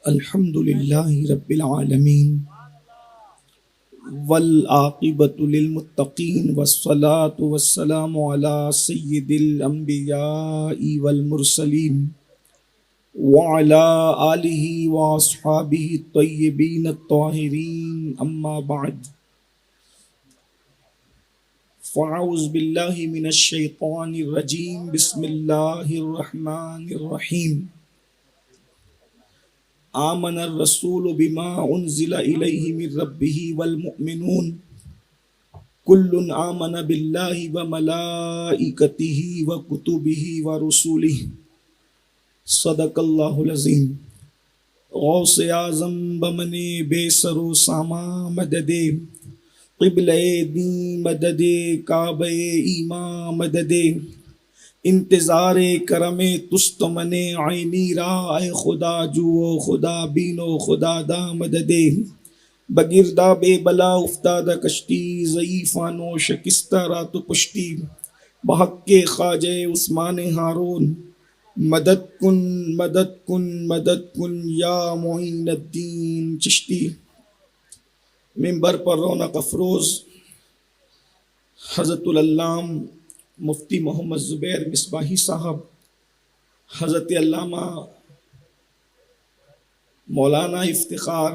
الحمد للہ رب العالمین والعاقبۃ للمتقین والصلاة والسلام علی سید الانبیاء والمرسلین وعلی آلہ واصحابہ الطیبین الطاہرین اما بعد فاعوذ باللہ من الشیطان الرجیم بسم اللہ الرحمن الرحیم آمن الرسول بما انزل الیہ من ربہ والمؤمنون کل آمن باللہ وملائکتہ وکتبہ ورسلہ صدق اللہ العظیم۔ غوث اعظم بمن بے سر و ساما مدد قبلہ دین مدد کعبہ ایمان مدد انتظار کرم تست من عینی رائے خدا جو خدا بینو خدا دا مدد بگردہ بے بلا افتادہ کشتی ضعیفان و شکستہ رات و پشتی بحق کے خواجہ عثمان ہارون مدد کن مدد کن مدد کن یا معین الدین چشتی۔ ممبر پر رونق افروز حضرت العلامہ مفتی محمد زبیر مصباحی صاحب، حضرت علامہ مولانا افتخار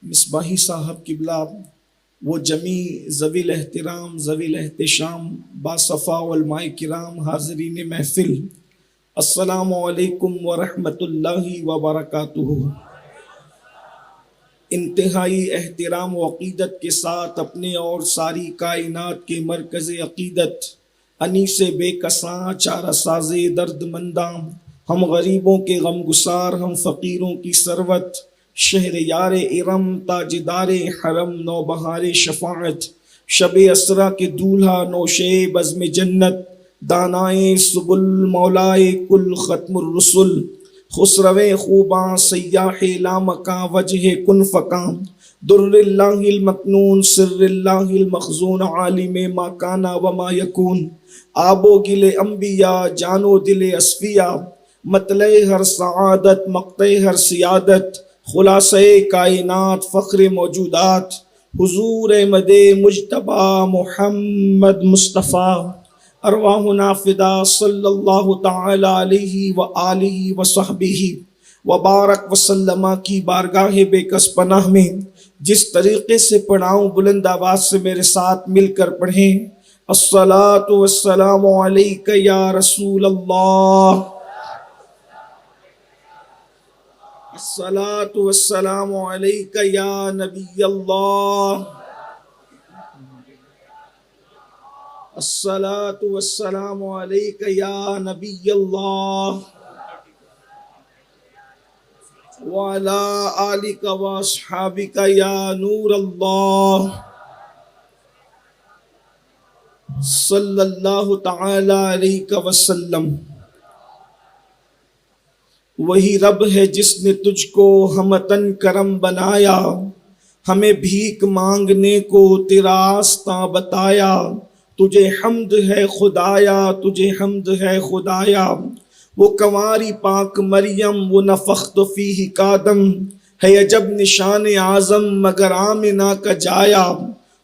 مصباحی صاحب قبلہ، وہ جمیع ذوی الاحترام ذوی الاحتشام باصفا علماء کرام حاضرین محفل، السلام علیکم ورحمۃ اللہ وبرکاتہ۔ انتہائی احترام و عقیدت کے ساتھ اپنے اور ساری کائنات کے مرکز عقیدت انیس بے کساں چارہ ساز درد منداں، ہم غریبوں کے غم گسار، ہم فقیروں کی ثروت، شہر یار ارم تاجدار حرم نوبہار شفاعت، شب اسرا کے دولہا نوشے بزم جنت، دانائے سبل مولائے کل ختم الرسل، خسروِ خوباں سیاح لامکاں وجہ کن فکاں، در اللہ المکنون سر اللہ المخزون عالم ما کانا وما یکون، آب و گل انبیاء جان و دل اصفیاء، مطلع ہر سعادت مقطع ہر سیادت، خلاصہ کائنات فخر موجودات، حضور احمد مجتبی محمد مصطفیٰ، ارواحنا فدا صلی اللہ تعالی علیہ وآلہ وصحبہ وبارک وسلم کی بارگاہ بے کس پناہ میں جس طریقے سے پڑھاؤں بلند آواز سے میرے ساتھ مل کر پڑھیں۔ الصلاۃ والسلام علیک یا رسول اللہ، الصلاۃ والسلام علیک یا نبی اللہ، الصلاۃ والسلام علیک یا نبی اللہ وعلی آلک واصحابک یا نور اللہ، صلی اللہ تعالی علیہ وسلم۔ وہی رب ہے جس نے تجھ کو ہمتن کرم بنایا، ہمیں بھیک مانگنے کو تیرا راستہ بتایا، تجھے حمد ہے خدایا تجھے حمد ہے خدایا، وہ کنواری پاک مریم وہ نفخت فیہ کادم، ہے عجب نشان اعظم مگر آمنہ کا جایا،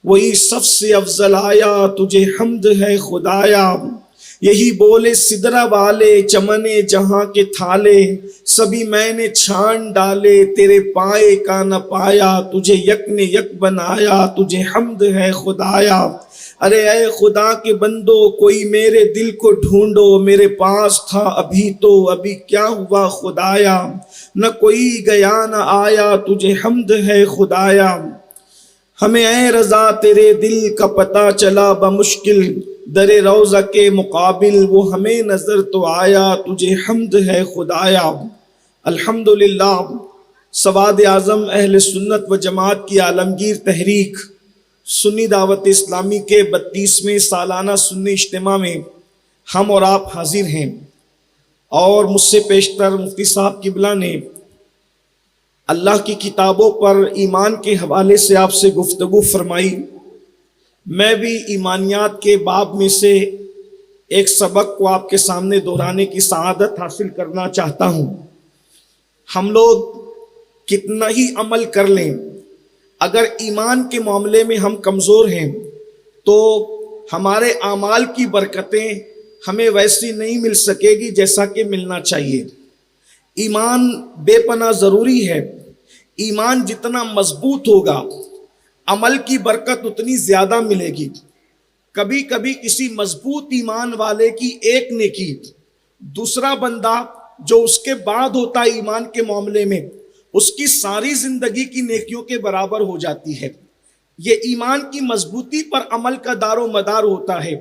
وہی سب سے افضل آیا تجھے حمد ہے خدایا، یہی بولے سدرہ والے چمن جہاں کے تھالے، سبھی میں نے چھان ڈالے تیرے پائے کا نہ پایا، تجھے یک نے یک بنایا تجھے حمد ہے خدایا۔ ارے اے خدا کے بندو کوئی میرے دل کو ڈھونڈو، میرے پاس تھا ابھی تو ابھی کیا ہوا خدایا، نہ کوئی گیا نہ آیا تجھے حمد ہے خدایا۔ ہمیں اے رضا تیرے دل کا پتہ چلا بمشکل، در روضہ کے مقابل وہ ہمیں نظر تو آیا تجھے حمد ہے خدایا۔ الحمدللہ سواد اعظم اہل سنت و جماعت کی عالمگیر تحریک سنی دعوت اسلامی کے 32ویں سالانہ سنی اجتماع میں ہم اور آپ حاضر ہیں، اور مجھ سے پیشتر مفتی صاحب قبلہ نے اللہ کی کتابوں پر ایمان کے حوالے سے آپ سے گفتگو فرمائی۔ میں بھی ایمانیات کے باب میں سے ایک سبق کو آپ کے سامنے دہرانے کی سعادت حاصل کرنا چاہتا ہوں۔ ہم لوگ کتنا ہی عمل کر لیں، اگر ایمان کے معاملے میں ہم کمزور ہیں تو ہمارے اعمال کی برکتیں ہمیں ویسی نہیں مل سکے گی جیسا کہ ملنا چاہیے۔ ایمان بے پناہ ضروری ہے۔ ایمان جتنا مضبوط ہوگا عمل کی برکت اتنی زیادہ ملے گی۔ کبھی کبھی کسی مضبوط ایمان والے کی ایک نیکی دوسرا بندہ جو اس کے بعد ہوتا ہے ایمان کے معاملے میں، اس کی ساری زندگی کی نیکیوں کے برابر ہو جاتی ہے۔ یہ ایمان کی مضبوطی پر عمل کا دار و مدار ہوتا ہے۔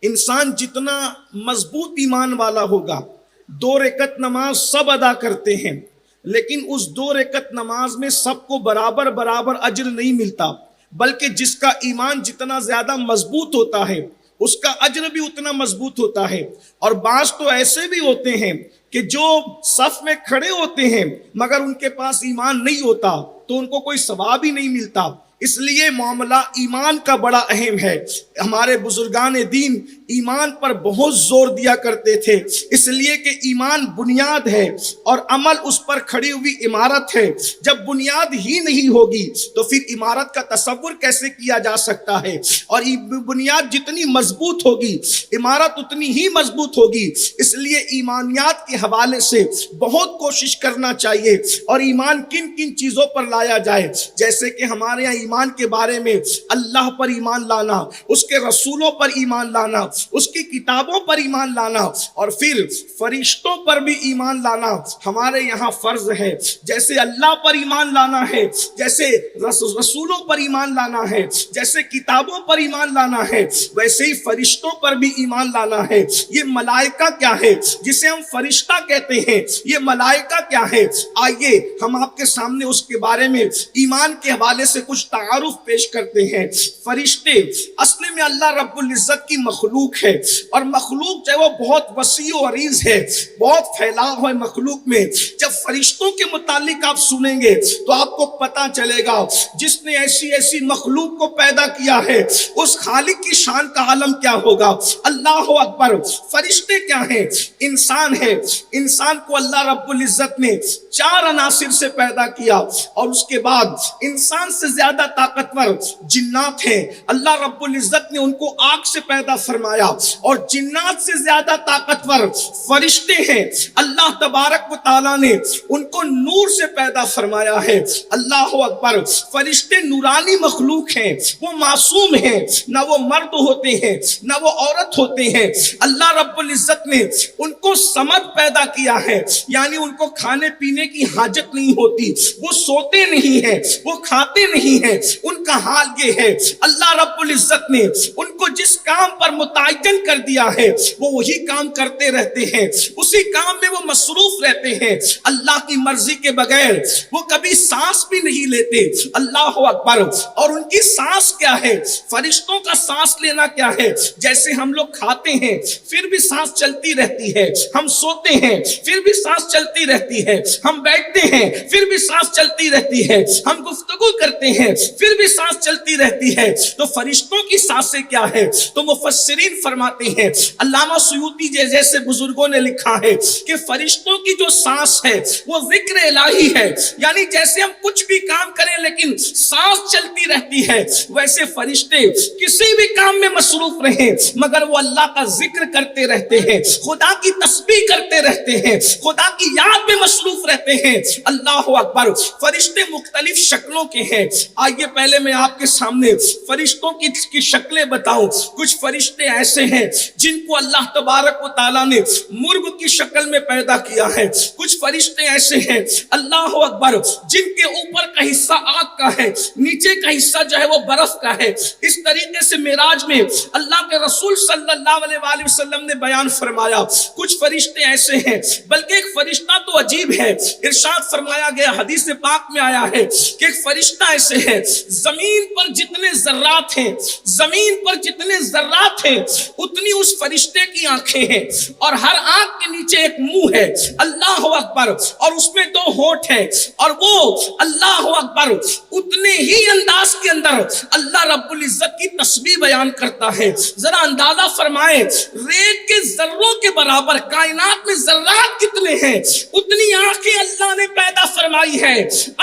انسان جتنا مضبوط ایمان والا ہوگا، 2 رکعت نماز سب ادا کرتے ہیں، لیکن اس 2 رکعت نماز میں سب کو برابر برابر اجر نہیں ملتا، بلکہ جس کا ایمان جتنا زیادہ مضبوط ہوتا ہے اس کا اجر بھی اتنا مضبوط ہوتا ہے۔ اور بعض تو ایسے بھی ہوتے ہیں کہ جو صف میں کھڑے ہوتے ہیں مگر ان کے پاس ایمان نہیں ہوتا تو ان کو کوئی ثواب ہی نہیں ملتا۔ اس لیے معاملہ ایمان کا بڑا اہم ہے۔ ہمارے بزرگان دین ایمان پر بہت زور دیا کرتے تھے، اس لیے کہ ایمان بنیاد ہے اور عمل اس پر کھڑی ہوئی عمارت ہے۔ جب بنیاد ہی نہیں ہوگی تو پھر عمارت کا تصور کیسے کیا جا سکتا ہے؟ اور بنیاد جتنی مضبوط ہوگی عمارت اتنی ہی مضبوط ہوگی۔ اس لیے ایمانیات کے حوالے سے بہت کوشش کرنا چاہیے۔ اور ایمان کن کن چیزوں پر لایا جائے، جیسے کہ ہمارے یہاں ایمان کے بارے میں اللہ پر ایمان لانا، اس کے رسولوں پر ایمان لانا، اس کی کتابوں پر ایمان لانا، اور پھر فرشتوں پر بھی ایمان لانا ہمارے یہاں فرض ہے۔ جیسے اللہ پر ایمان لانا ہے، جیسے رسولوں پر ایمان لانا ہے، جیسے کتابوں پر ایمان لانا ہے، ویسے ہی فرشتوں پر بھی ایمان لانا ہے۔ یہ ملائکہ کیا ہے جسے ہم فرشتہ کہتے ہیں؟ یہ ملائکہ کیا ہے؟ آئیے ہم آپ کے سامنے اس کے بارے میں ایمان کے حوالے سے کچھ تعارف پیش کرتے ہیں۔ فرشتے اصل میں اللہ رب العزت کی مخلوق ہے، اور مخلوق جو ہے وہ بہت وسیع و عریض ہے، بہت پھیلاؤ ہے مخلوق میں۔ جب فرشتوں کے متعلق آپ سنیں گے تو آپ کو پتا چلے گا جس نے ایسی ایسی مخلوق کو پیدا کیا ہے اس خالق کی شان کا عالم کیا ہوگا۔ اللہ اکبر۔ فرشتے کیا ہیں؟ انسان ہے۔ انسان کو اللہ رب العزت نے 4 عناصر سے پیدا کیا، اور اس کے بعد انسان سے زیادہ طاقتور جنات ہیں۔ اللہ رب العزت نے ان کو آگ سے پیدا فرمایا، اور جنات سے زیادہ طاقتور فرشتے ہیں۔ اللہ تبارک و تعالیٰ نے ان کو نور سے پیدا فرمایا ہے۔ اللہ اکبر۔ فرشتے نورانی مخلوق ہیں، وہ معصوم ہیں، نہ وہ مرد ہوتے ہیں نہ وہ عورت ہوتے ہیں۔ اللہ رب العزت نے ان کو صمد پیدا کیا ہے، یعنی ان کو کھانے پینے کی حاجت نہیں ہوتی، وہ سوتے نہیں ہیں، وہ کھاتے نہیں ہیں۔ ان کا حال یہ ہے، اللہ رب العزت نے ان کو جس کام پر متعین کر دیا ہے وہ وہی کام کرتے رہتے ہیں، اسی کام میں وہ مصروف رہتے ہیں۔ اللہ کی مرضی کے بغیر وہ کبھی سانس بھی نہیں لیتے۔ اللہ اکبر۔ اور ان کی سانس کیا ہے؟ فرشتوں کا سانس لینا کیا ہے؟ جیسے ہم لوگ کھاتے ہیں پھر بھی سانس چلتی رہتی ہے، ہم سوتے ہیں پھر بھی سانس چلتی رہتی ہے، ہم بیٹھتے ہیں پھر بھی سانس چلتی رہتی ہے، ہم گفتگو کرتے ہیں پھر بھی سانس چلتی رہتی ہے۔ تو فرشتوں کی سانسیں کیا ہے؟ تو مفسرین فرماتے ہیں، علامہ سیوطی جیسے بزرگوں نے لکھا ہے کہ فرشتوں کی جو سانس ہے وہ ذکر الہی ہے، یعنی جیسے ہم کچھ بھی کام کریں لیکن سانس چلتی رہتی ہے، ویسے فرشتے کسی بھی کام میں مصروف رہیں مگر وہ اللہ کا ذکر کرتے رہتے ہیں، خدا کی تسبیح کرتے رہتے ہیں، خدا کی یاد میں مصروف رہتے ہیں۔ اللہ اکبر۔ فرشتے مختلف شکلوں کے ہیں۔ آئیے پہلے میں آپ کے سامنے فرشتوں کی شکلیں بتاؤں۔ کچھ فرشتے ایسے ہیں جن کو اللہ تبارک و تعالیٰ نے مرغ کی شکل میں پیدا کیا ہے۔ کچھ فرشتے ایسے ہیں اللہ اکبر جن کے اوپر کا حصہ آگ کا ہے، نیچے کا حصہ جو ہے وہ برف کا ہے۔ اس طریقے سے معراج میں اللہ کے رسول صلی اللہ علیہ وآلہ وسلم نے بیان فرمایا۔ کچھ فرشتے ایسے ہیں، بلکہ ایک فرشتہ تو عجیب ہے۔ ارشاد فرمایا گیا، حدیث پاک میں آیا ہے کہ ایک فرشتہ ایسے ہے زمین پر جتنے ذرات ہیں، زمین پر جتنے ذرات ہیں اتنی اس فرشتے کی آنکھیں ہیں، اور ہر آنکھ کے نیچے ایک منہ ہے، اللہ اکبر، اور اس میں 2 ہونٹ ہے، اور وہ اللہ اکبر اتنے ہی انداز کے اندر اللہ رب العزت کی تسبیح بیان کرتا ہے۔ ذرا اندازہ فرمائیں ریت کے ذروں کے برابر کائنات میں ذرات کتنے ہیں، اتنی آنکھیں اللہ نے پیدا فرمائی ہے۔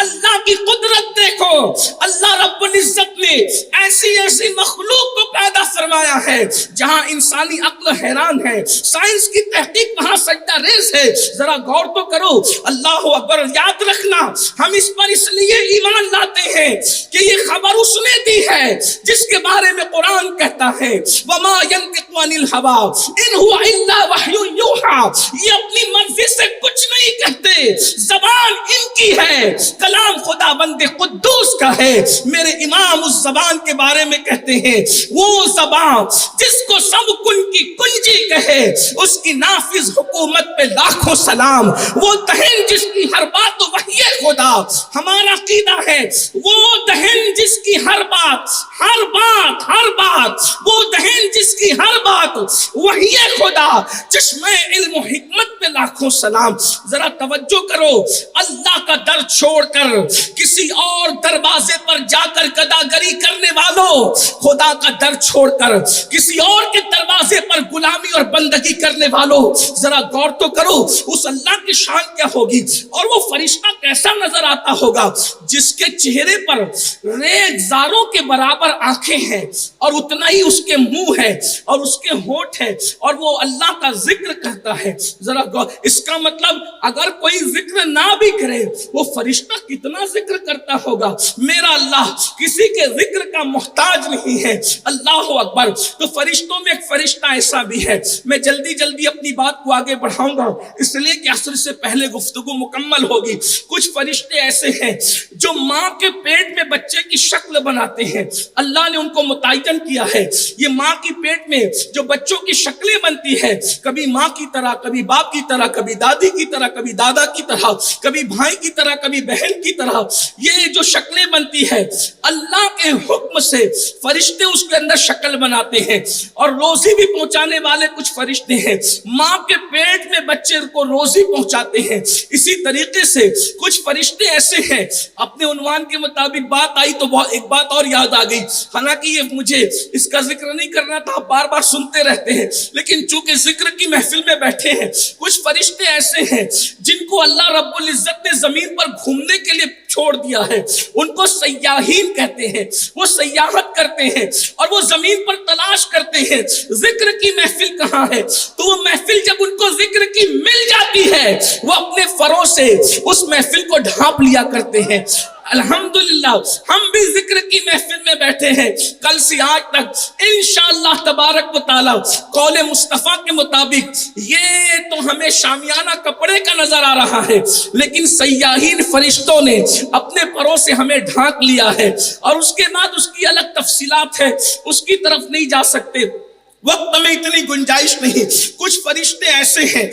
اللہ کی قدرت دیکھو، اللہ رب العزت نے ایسی ایسی مخلوق کو پیدا فرمایا ہے جہاں انسانی عقل حیران ہے، سائنس کی تحقیق وہاں سجدہ ریز ہے۔ ذرا غور تو کرو، اللہ اکبر۔ یاد رکھنا ہم اس پر اس لیے ایمان لاتے ہیں کہ یہ خبر اس نے دی ہے جس کے بارے میں قرآن کہتا ہے وما ينطق عن الهوى ان هو الا وحی یوحى، یہ اپنی مرضی سے کچھ نہیں کہتے، زبان ان کی ہے، کلام خدا بند قدوس کا ہے۔ میرے امام اس زبان کے بارے میں کہتے ہیں وہ زبان جس کو سب کن کی کنجی کہے، اس کی نافذ حکومت پہ لاکھوں سلام، وہ دہن جس کی ہر بات وحی خدا، ہمارا عقیدہ ہے وہ دہن جس کی ہر بات وہ دہن جس کی ہر بات وحی خدا، چشمہ علم و حکمت پہ لاکھوں سلام۔ ذرا توجہ کرو، اللہ کا در چھوڑ کر کسی اور دروازے پر جا کر گداگری کرنے والوں، خدا کا در چھوڑ کر کسی اور کے دروازے پر غلامی اور بندگی کرنے والوں، ذرا غور تو کرو اس اللہ کی شان کیا ہوگی، اور وہ فرشتہ کیسا نظر آتا ہوگا جس کے چہرے پر ریگزاروں کے برابر آنکھیں ہیں، اور اتنا ہی اس کے منہ ہے اور اس کے ہونٹ ہے، اور وہ اللہ کا ذکر کرتا ہے۔ ذرا اس کا مطلب اگر کوئی ذکر نہ بھی کرے وہ فرشتہ کتنا ذکر کرتا ہوگا۔ میرا اللہ کسی کے ذکر کا محتاج نہیں ہے، اللہ اکبر۔ تو فرشتوں میں ایک فرشتہ ایسا بھی ہے، میں جلدی جلدی اپنی بات کو آگے بڑھاؤں گا اس لیے کہ عصر سے پہلے گفتگو مکمل ہوگی۔ کچھ فرشتے ایسے ہیں جو ماں کے پیٹ میں بچے کی شکل بناتے ہیں، اللہ نے ان کو متعین کیا ہے۔ یہ ماں کی پیٹ میں جو بچوں کی شکلیں بنتی ہے، کبھی ماں کی طرح، کبھی باپ کی طرح، کبھی دادی کی طرح، کبھی دادا کی طرح، کبھی بھائی کی طرح، کبھی بہن کی طرح، یہ جو شکلیں بنتی ہے اللہ کے حکم سے فرشتے اس کے اندر شکل بناتے ہیں، اور روزی بھی پہنچانے والے کچھ فرشتے ہیں، ماں کے پیٹ میں بچے کو روزی پہنچاتے ہیں۔ اسی طریقے سے کچھ فرشتے ایسے ہیں، اپنے عنوان کے مطابق بات آئی تو ایک بات اور یاد آ گئی، حالانکہ یہ مجھے اس کا ذکر نہیں کرنا تھا، بار بار سنتے رہتے ہیں، لیکن چونکہ ذکر کی محفل میں بیٹھے ہیں، کچھ فرشتے ایسے ہیں جن کو اللہ رب العزت نے زمین پر گھومنے کے لیے چھوڑ دیا ہے، ان کو سیاحین کہتے ہیں، وہ سیاحت کرتے ہیں اور وہ زمین پر تلاش کرتے ہیں ذکر کی محفل کہاں ہے، تو وہ محفل جب ان کو ذکر کی مل جاتی ہے وہ اپنے فروں سے اس محفل کو ڈھانپ لیا کرتے ہیں۔ الحمدللہ ہم بھی ذکر کی محفل میں بیٹھے ہیں، کل سے آج تک انشاءاللہ تبارک و تعالی قول مصطفیٰ کے مطابق یہ تو ہمیں شامیانہ کپڑے کا نظر آ رہا ہے، لیکن سیاحین فرشتوں نے اپنے پروں سے ہمیں ڈھانک لیا ہے، اور اس کے بعد اس کی الگ تفصیلات ہے، اس کی طرف نہیں جا سکتے، وقت میں اتنی گنجائش نہیں۔ کچھ فرشتے ایسے ہیں،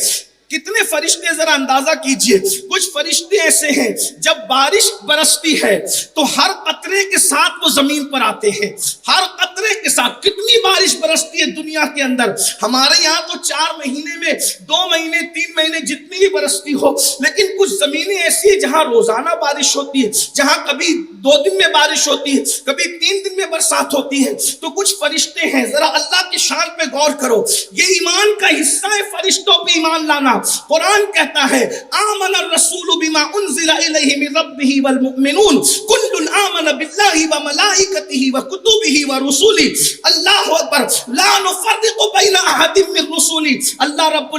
کتنے فرشتے ذرا اندازہ کیجئے، کچھ فرشتے ایسے ہیں جب بارش برستی ہے تو ہر قطرے کے ساتھ وہ زمین پر آتے ہیں، ہر قطرے کے ساتھ۔ کتنی بارش برستی ہے دنیا کے اندر، ہمارے یہاں تو 4 مہینے میں 2 مہینے 3 مہینے جتنی بھی برستی ہو، لیکن کچھ زمینیں ایسی ہیں جہاں روزانہ بارش ہوتی ہے، جہاں کبھی 2 دن میں بارش ہوتی ہے، کبھی 3 دن میں برسات ہوتی ہے۔ تو کچھ فرشتے ہیں، ذرا اللہ کی شان پہ غور کرو، یہ ایمان کا حصہ ہے فرشتوں پہ ایمان لانا۔ قرآن کہتا ہے آمن الرسول بما انزل الیہ من ربہ والمؤمنون کل آمن باللہ وملائکتہ وکتبہ ورسلہ، اللہ اکبر، لا نفرق بین احد من رسلہ۔ اللہ رب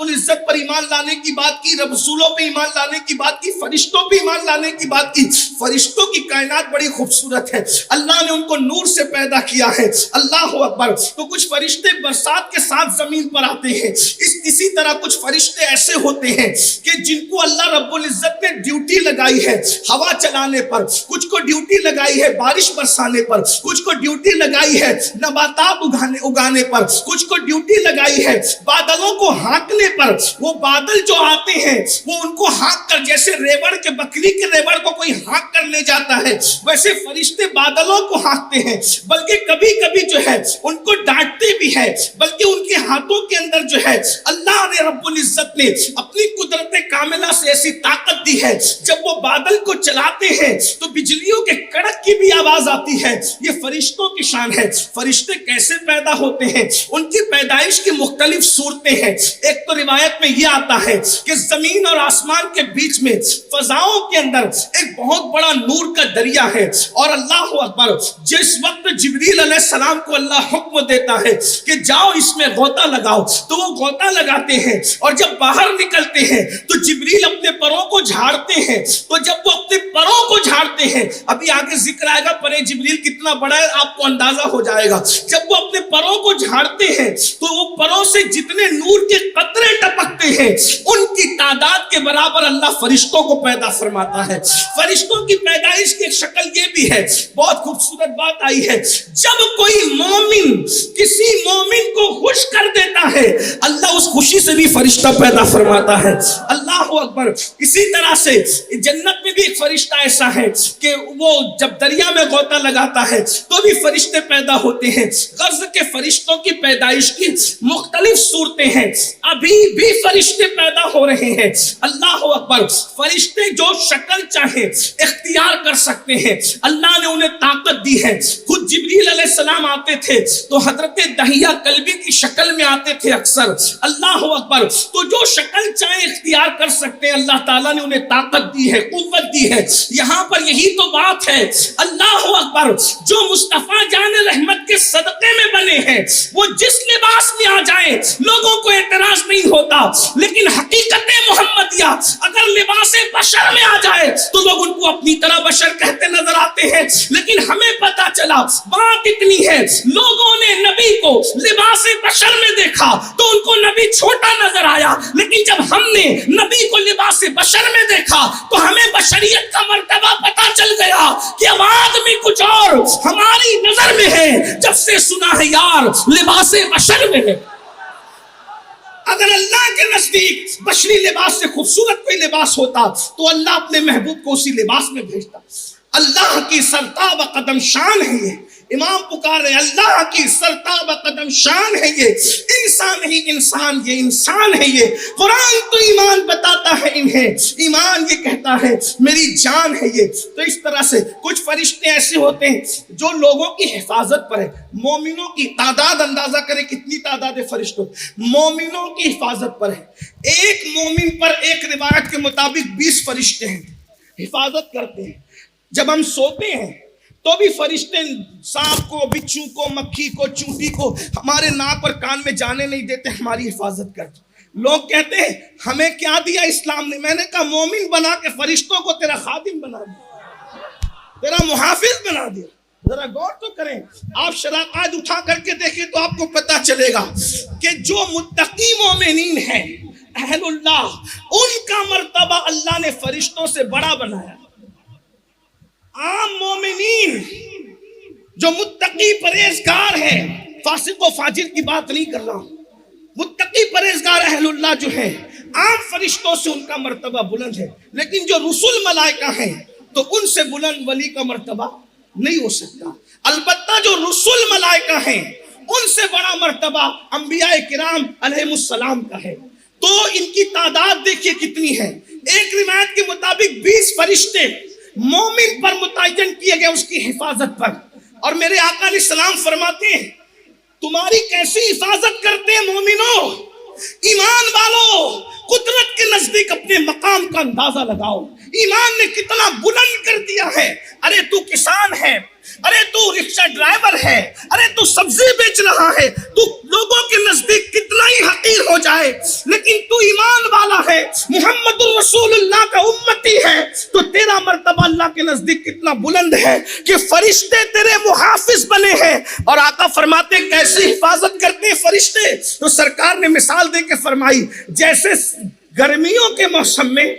العزت پر ایمان لانے کی بات کی، رسولوں پہ ایمان لانے کی بات کی، فرشتوں پہ ایمان لانے کی بات کی۔ فرشتوں کی کائنات بڑی خوبصورت ہے، اللہ نے ان کو نور سے پیدا کیا ہے، اللہ اکبر۔ تو کچھ فرشتے برسات کے ساتھ زمین پر آتے ہیں، اسی طرح کچھ فرشتے ایسے ہوتے ہیں کہ جن کو اللہ رب العزت نے ڈیوٹی لگائی ہے ہوا چلانے اگانے پر, کچھ کو ڈیوٹی لگائی ہے بارش برسانے پر, کچھ کو ڈیوٹی لگائی ہے نباتات اگانے پر, کچھ کو ڈیوٹی لگائی ہے بادلوں کو ہانکنے پر. وہ بادل جو آتے ہیں وہ ان کو ہانک کر, جیسے ریوڑ کے بکری کے ریوڑ کو کوئی ہانک کر لے جاتا ہے, ویسے فرشتے بادلوں کو ہانکتے ہیں, بلکہ کبھی کبھی جو ہے ان کو ڈانٹتے بھی ہے, بلکہ ان کے ہاتھوں کے اندر جو ہے اللہ نے رب العزت نے اپنی قدرت کاملہ سے ایسی طاقت دی ہے, جب وہ بادل کو چلاتے ہیں تو بجلیوں کے کڑک کی بھی آواز آتی ہے. یہ فرشتوں کی شان ہے. فرشتے کیسے پیدا ہوتے ہیں, ان کی پیدائش کی مختلف صورتیں ہیں. ایک تو روایت میں یہ آتا ہے کہ زمین اور آسمان کے بیچ میں فضاؤں کے اندر ایک بہت بڑا نور کا دریا ہے, اور اللہ اکبر, جس وقت جبریل علیہ السلام کو اللہ حکم دیتا ہے کہ جاؤ اس میں غوطہ لگاؤ, تو وہ غوطہ لگاتے ہیں, اور جب باہر نکلتے ہیں تو جبریل اپنے پروں کو جھاڑتے ہیں. تو جب وہ اپنے پروں کو جھاڑتے ہیں, ابھی آگے ذکر آئے گا پرے جبریل کتنا بڑا ہے آپ کو اندازہ ہو جائے گا. جب وہ اپنے پروں کو جھاڑتے ہیں تو وہ پروں سے جتنے نور کے قطرے ٹپکتے ہیں ان کی تعداد کے برابر اللہ فرشتوں کو پیدا فرماتا ہے. فرشتوں کی پیدائش کی ایک شکل یہ بھی ہے, بہت خوبصورت بات آئی ہے, جب کوئی مومن کسی مومن کو خوش کر دیتا ہے اللہ اس خوشی سے بھی فرشتہ پیدا فرماتا ہے. اللہ اکبر. اسی طرح سے جنت میں بھی ایک فرشتہ ایسا ہے کہ وہ جب دریا میں غوطہ لگاتا ہے تو بھی فرشتے پیدا ہوتے ہیں. غرض کے فرشتوں کی پیدائش کی مختلف صورتیں ہیں, ابھی بھی فرشتے پیدا ہو رہے ہیں. اللہ اکبر. فرشتے جو شکل چاہے اختیار کر سکتے ہیں, اللہ نے انہیں طاقت دی ہے. خود جبریل علیہ السلام آتے تھے تو حضرت دہیہ کلبی کی شکل میں آتے تھے اکثر. اللہ اکبر. تو جو شکل چاہے اختیار کر سکتے ہیں, اللہ تعالیٰ نے انہیں طاقت دی ہے, قوت دی ہے. یہاں پر یہی تو بات ہے. اللہ اکبر. جو مصطفیٰ جان رحمت کے صدقے میں بنے ہیں وہ جس لباس میں آ جائیں لوگوں کو اعتراض نہیں ہوتا, لیکن حقیقت محمدیہ اگر لباس بشر میں آ جائے تو لوگ ان کو اپنی طرح بشر کہتے نظر آتے ہیں. لیکن ہمیں پتا چلا بات اتنی ہے, لوگوں نے نبی کو لباس بشر میں دیکھا تو ان کو نبی چھوٹا نظر آیا, لیکن جب ہم نے نبی کو لباس بشر میں دیکھا تو ہمیں بشریت کا مرتبہ پتا چل گیا کہ اب آدمی کچھ اور ہماری نظر میں ہے جب سے سنا ہے یار لباس بشر میں ہے. اگر اللہ کے نزدیک بشری لباس سے خوبصورت کوئی لباس ہوتا تو اللہ اپنے محبوب کو اسی لباس میں بھیجتا. اللہ کی سرتاب قدم شان ہے یہ. امام پکار رہے اللہ کی سرتاب قدم شان ہے یہ, انسان ہی انسان, یہ انسان ہے یہ. قرآن تو ایمان بتاتا ہے انہیں, ایمان یہ کہتا ہے میری جان ہے یہ. تو اس طرح سے کچھ فرشتے ایسے ہوتے ہیں جو لوگوں کی حفاظت پر ہے. مومنوں کی تعداد اندازہ کریں کتنی تعداد ہے فرشتوں, مومنوں کی حفاظت پر ہے. ایک مومن پر ایک روایت کے مطابق 20 فرشتے ہیں, حفاظت کرتے ہیں. جب ہم سوتے ہیں تو بھی فرشتے سانپ کو, بچھو کو, مکھی کو, چونٹی کو ہمارے ناک اور کان میں جانے نہیں دیتے, ہماری حفاظت کرتے. لوگ کہتے ہیں ہمیں کیا دیا اسلام نے, میں نے کہا مومن بنا کے فرشتوں کو تیرا خادم بنا دیا, تیرا محافظ بنا دیا. ذرا غور تو کریں, آپ شراکات اٹھا کر کے دیکھیں تو آپ کو پتا چلے گا کہ جو متقی مومنین ہیں اہل اللہ, ان کا مرتبہ اللہ نے فرشتوں سے بڑا بنایا. عام مومنین جو متقی پرہیزگار ہیں, فاسق و فاجر کی بات نہیں کر رہا ہوں, متقی پرہیزگار اہل اللہ جو ہیں عام فرشتوں سے ان کا مرتبہ بلند ہے. لیکن جو رسول ملائکہ ہیں تو ان سے بلند ولی کا مرتبہ نہیں ہو سکتا. البتہ جو رسول ملائکہ ہیں ان سے بڑا مرتبہ انبیاء کرام علیہ السلام کا ہے. تو ان کی تعداد دیکھیے کتنی ہے. ایک روایت کے مطابق 20 فرشتے مومن پر متعین کیے گئے اس کی حفاظت پر. اور میرے آقا علیہ السلام فرماتے ہیں تمہاری کیسی حفاظت کرتے ہیں مومنوں, ایمان والو, قدرت کے نزدیک اپنے مقام کا اندازہ لگاؤ. ایمان نے کتنا بلند کر دیا ہے. ارے تو کسان ہے, ارے تو رکشہ ڈرائیور ہے, ارے تو سبزی بیچ رہا ہے, تو لوگوں کے نزدیک کتنا ہی حقیر ہو جائے, لیکن تو ایمان والا ہے, محمد الرسول اللہ کا امتی ہے, تو تیرا مرتبہ اللہ کے نزدیک کتنا بلند ہے کہ فرشتے تیرے محافظ بنے ہیں. اور آقا فرماتے ہیں کیسے حفاظت کرتے ہیں فرشتے, تو سرکار نے مثال دے کے فرمائی جیسے گرمیوں کے موسم میں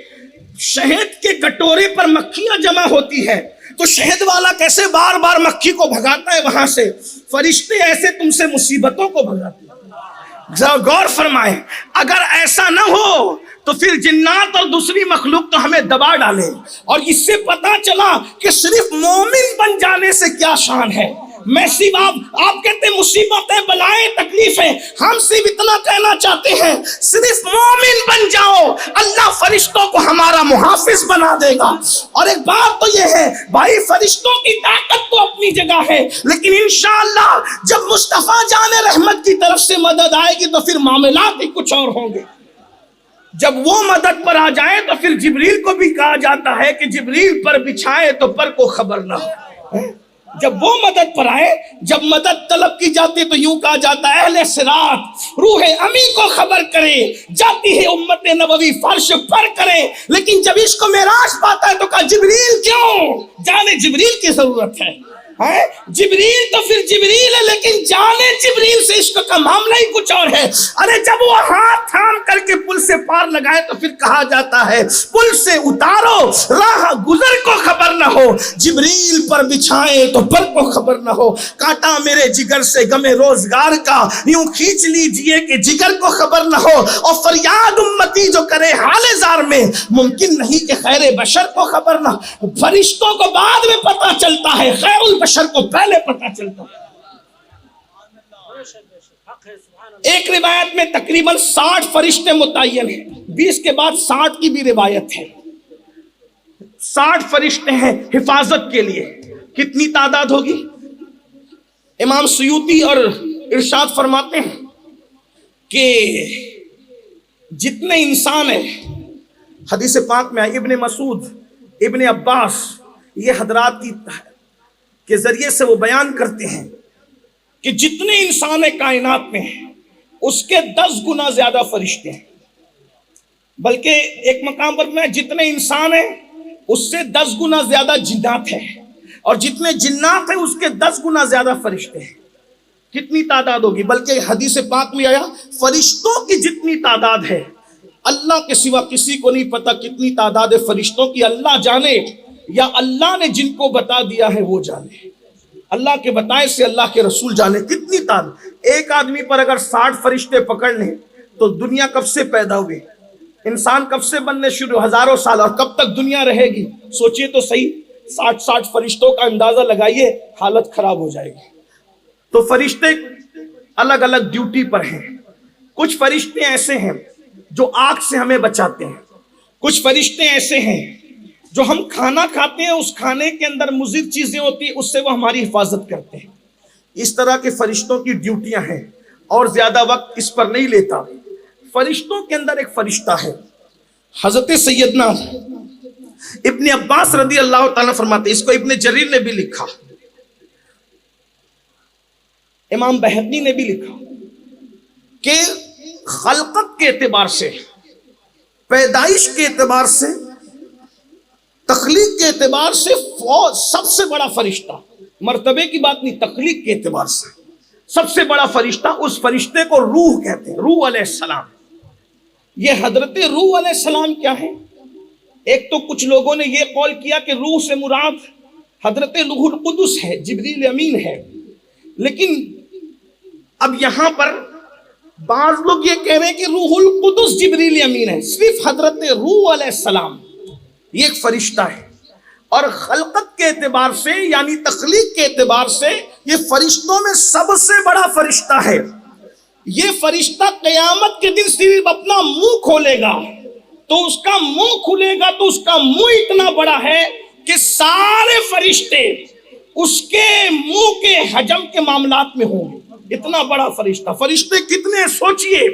شہد کے کٹورے پر مکھیاں جمع ہوتی ہے تو شہد والا کیسے بار بار مکھی کو بھگاتا ہے وہاں سے، فرشتے ایسے تم سے مصیبتوں کو بھگاتے ہیں۔ ذرا غور فرمائیں، اگر ایسا نہ ہو تو پھر جنات اور دوسری مخلوق تو ہمیں دبا ڈالے، اور اس سے پتا چلا کہ صرف مومن بن جانے سے کیا شان ہے۔ میں صرف آپ کہتے ہیں مصیبتیں بلائیں تکلیفیں، ہم صرف اتنا کہنا چاہتے ہیں صرف مومن بن جاؤ، اللہ فرشتوں کو ہمارا محافظ بنا دے گا۔ اور ایک بات تو یہ ہے بھائی، فرشتوں کی طاقت تو اپنی جگہ ہے، لیکن انشاءاللہ جب مصطفیٰ جان رحمت کی طرف سے مدد آئے گی تو پھر معاملات ہی کچھ اور ہوں گے۔ جب وہ مدد پر آ جائے تو پھر جبریل کو بھی کہا جاتا ہے کہ جبریل پر بچھائے تو پر کو خبر نہ ہو۔ جب وہ مدد پر آئے، جب مدد طلب کی جاتی تو یوں کہا جاتا ہے اہل صراط روح امی کو خبر کرے، جاتی ہے امت نبوی فرش پر کرے، لیکن جب اس کو معراج پاتا ہے تو کہا جبریل کیوں؟ جانے جبریل کی ضرورت ہے۔ جبریل تو پھر جبریل ہے، لیکن جانے جبریل سے عشق کا معاملہ ہی کچھ اور ہے۔ ارے جب وہ ہاتھ تھام کر کے پل سے پار لگائے تو پھر کہا جاتا ہے پل سے اتارو راہ گزر کو خبر نہ ہو، جبریل پر بچھائے تو پر کو خبر نہ ہو۔ کاٹا میرے جگر سے غم روزگار کا یوں کھینچ لیجئے کہ جگر کو خبر نہ ہو، اور فریاد امتی جو کرے حال زار میں ممکن نہیں کہ خیر بشر کو خبر نہ ہو۔ فرشتوں کو بعد میں پتہ چلتا ہے، خیر البشر کو پہلے پتہ چلتا ہے۔ ایک روایت میں تقریباً 60 فرشتے متعین ہیں، 20 کے بعد 60 کی بھی روایت ہے۔ 60 فرشتے ہیں حفاظت کے لیے۔ کتنی تعداد ہوگی؟ امام سیوطی اور ارشاد فرماتے ہیں کہ جتنے انسان ہیں، حدیث پاک میں ابن مسعود، ابن عباس، یہ حضرات کے ذریعے سے وہ بیان کرتے ہیں کہ جتنے انسان کائنات میں ہیں اس کے 10 گنا زیادہ فرشتے ہیں، بلکہ ایک مقام پر میں جتنے انسان ہیں اس سے 10 گنا زیادہ جنات ہیں، اور جتنے جنات ہیں اس کے 10 گنا زیادہ فرشتے ہیں۔ کتنی تعداد ہوگی؟ بلکہ حدیث پاک میں آیا فرشتوں کی جتنی تعداد ہے اللہ کے سوا کسی کو نہیں پتا کتنی تعداد ہے فرشتوں کی، اللہ جانے یا اللہ نے جن کو بتا دیا ہے وہ جانے، اللہ کے بتائے سے اللہ کے رسول جانے کتنی تعداد۔ ایک آدمی پر اگر 60 فرشتے پکڑ لیں تو دنیا کب سے پیدا ہوئی، انسان کب سے بننے شروع، ہزاروں سال، اور کب تک دنیا رہے گی؟ سوچئے تو صحیح، 60 فرشتوں کا اندازہ لگائیے، حالت خراب ہو جائے گی۔ تو فرشتے الگ الگ ڈیوٹی پر ہیں۔ کچھ فرشتے ایسے ہیں جو آگ سے ہمیں بچاتے ہیں، کچھ فرشتے ایسے ہیں جو ہم کھانا کھاتے ہیں اس کھانے کے اندر مضر چیزیں ہوتی ہیں اس سے وہ ہماری حفاظت کرتے ہیں۔ اس طرح کے فرشتوں کی ڈیوٹیاں ہیں، اور زیادہ وقت اس پر نہیں لیتا۔ فرشتوں کے اندر ایک فرشتہ ہے، حضرت سیدنا ابن عباس رضی اللہ تعالیٰ فرماتے ہیں، اس کو ابن جریر نے بھی لکھا، امام بہقی نے بھی لکھا کہ خلقت کے اعتبار سے، پیدائش کے اعتبار سے، تخلیق کے اعتبار سے سب سے بڑا فرشتہ، مرتبے کی بات نہیں، تخلیق کے اعتبار سے سب سے بڑا فرشتہ، اس فرشتے کو روح کہتے ہیں، روح علیہ السلام۔ یہ حضرت روح علیہ السلام کیا ہے؟ ایک تو کچھ لوگوں نے یہ قول کیا کہ روح سے مراد حضرت روح القدس ہے، جبریل امین ہے، لیکن اب یہاں پر بعض لوگ یہ کہہ رہے ہیں کہ روح القدس جبریل امین ہے، صرف حضرت روح علیہ السلام یہ ایک فرشتہ ہے۔ اور خلقت کے اعتبار سے یعنی تخلیق کے اعتبار سے یہ فرشتوں میں سب سے بڑا فرشتہ ہے۔ یہ فرشتہ قیامت کے دن صرف اپنا منہ کھولے گا تو اس کا منہ کھلے گا تو اس کا منہ اتنا بڑا ہے کہ سارے فرشتے اس کے منہ کے حجم کے معاملات میں ہوں گے، اتنا بڑا فرشتہ۔ فرشتے کتنے سوچئے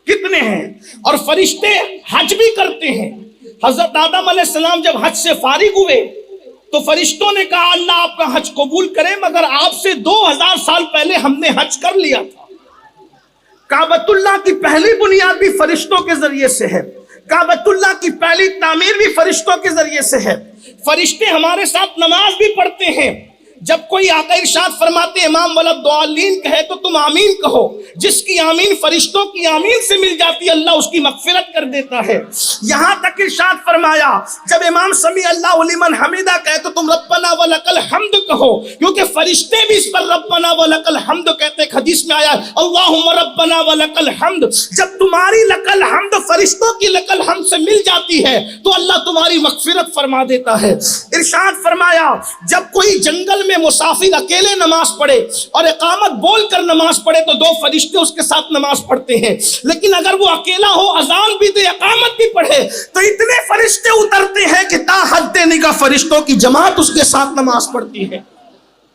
کتنے ہیں، اور فرشتے حج بھی کرتے ہیں۔ حضرت آدم علیہ السلام جب حج سے فارغ ہوئے تو فرشتوں نے کہا اللہ آپ کا حج قبول کرے، مگر آپ سے 2000 سال پہلے ہم نے حج کر لیا تھا۔ کعبۃ اللہ کی پہلی بنیاد بھی فرشتوں کے ذریعے سے ہے، کعبۃ اللہ کی پہلی تعمیر بھی فرشتوں کے ذریعے سے ہے۔ فرشتے ہمارے ساتھ نماز بھی پڑھتے ہیں، جب کوئی آقا ارشاد فرماتے امام ولدالین کہے تو تم آمین کہو، جس کی آمین فرشتوں کی آمین سے مل جاتی ہے اللہ اس کی مغفرت کر دیتا ہے۔ یہاں تک ارشاد فرمایا جب امام سمیع اللہ لمن حمیدہ کہے تو تم ربنا ولک الحمد کہو، کیونکہ فرشتے بھی اس پر ربنا ولک الحمد کہتے ہیں۔ حدیث میں آیا اللہم ربنا ولک الحمد، جب تمہاری لک الحمد فرشتوں کی لک الحمد سے مل جاتی ہے تو اللہ تمہاری مغفرت فرما دیتا ہے۔ ارشاد فرمایا جب کوئی جنگل میں مسافر اکیلے نماز پڑھے اور اقامت بول کر نماز پڑھے تو 2 فرشتے اس کے ساتھ نماز پڑھتے ہیں، لیکن اگر وہ اکیلا ہو اذان بھی دے اقامت بھی پڑھے تو اتنے فرشتے اترتے ہیں کہ تا حد نگاہ فرشتوں کی جماعت اس کے ساتھ نماز پڑھتی ہے۔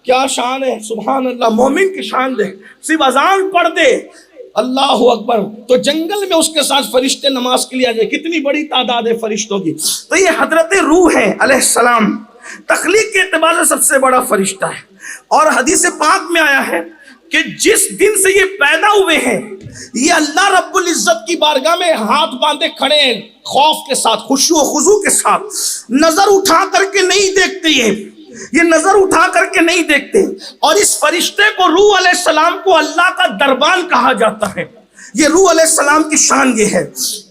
کیا شان ہے، سبحان اللہ، مومن کی شان ہے، صرف اذان پڑھ دے اللہ اکبر تو جنگل میں اس کے ساتھ فرشتے نماز کے لیے آ جائے، کتنی بڑی تعداد ہے فرشتوں کی۔ تو یہ حضرت روح ہے علیہ السلام، تخلیق کے اعتبار سے سب سے بڑا فرشتہ ہے، اور حدیث پاک میں آیا ہے کہ جس دن سے یہ پیدا ہوئے ہیں یہ اللہ رب العزت کی بارگاہ میں ہاتھ باندھے کھڑے ہیں، خوف کے ساتھ، خشوع و خضوع کے ساتھ، نظر اٹھا کر کے نہیں دیکھتے، یہ نظر اٹھا کر کے نہیں دیکھتے۔ اور اس فرشتے کو روح علیہ السلام کو اللہ کا دربان کہا جاتا ہے، یہ روح علیہ السلام کی شان یہ ہے۔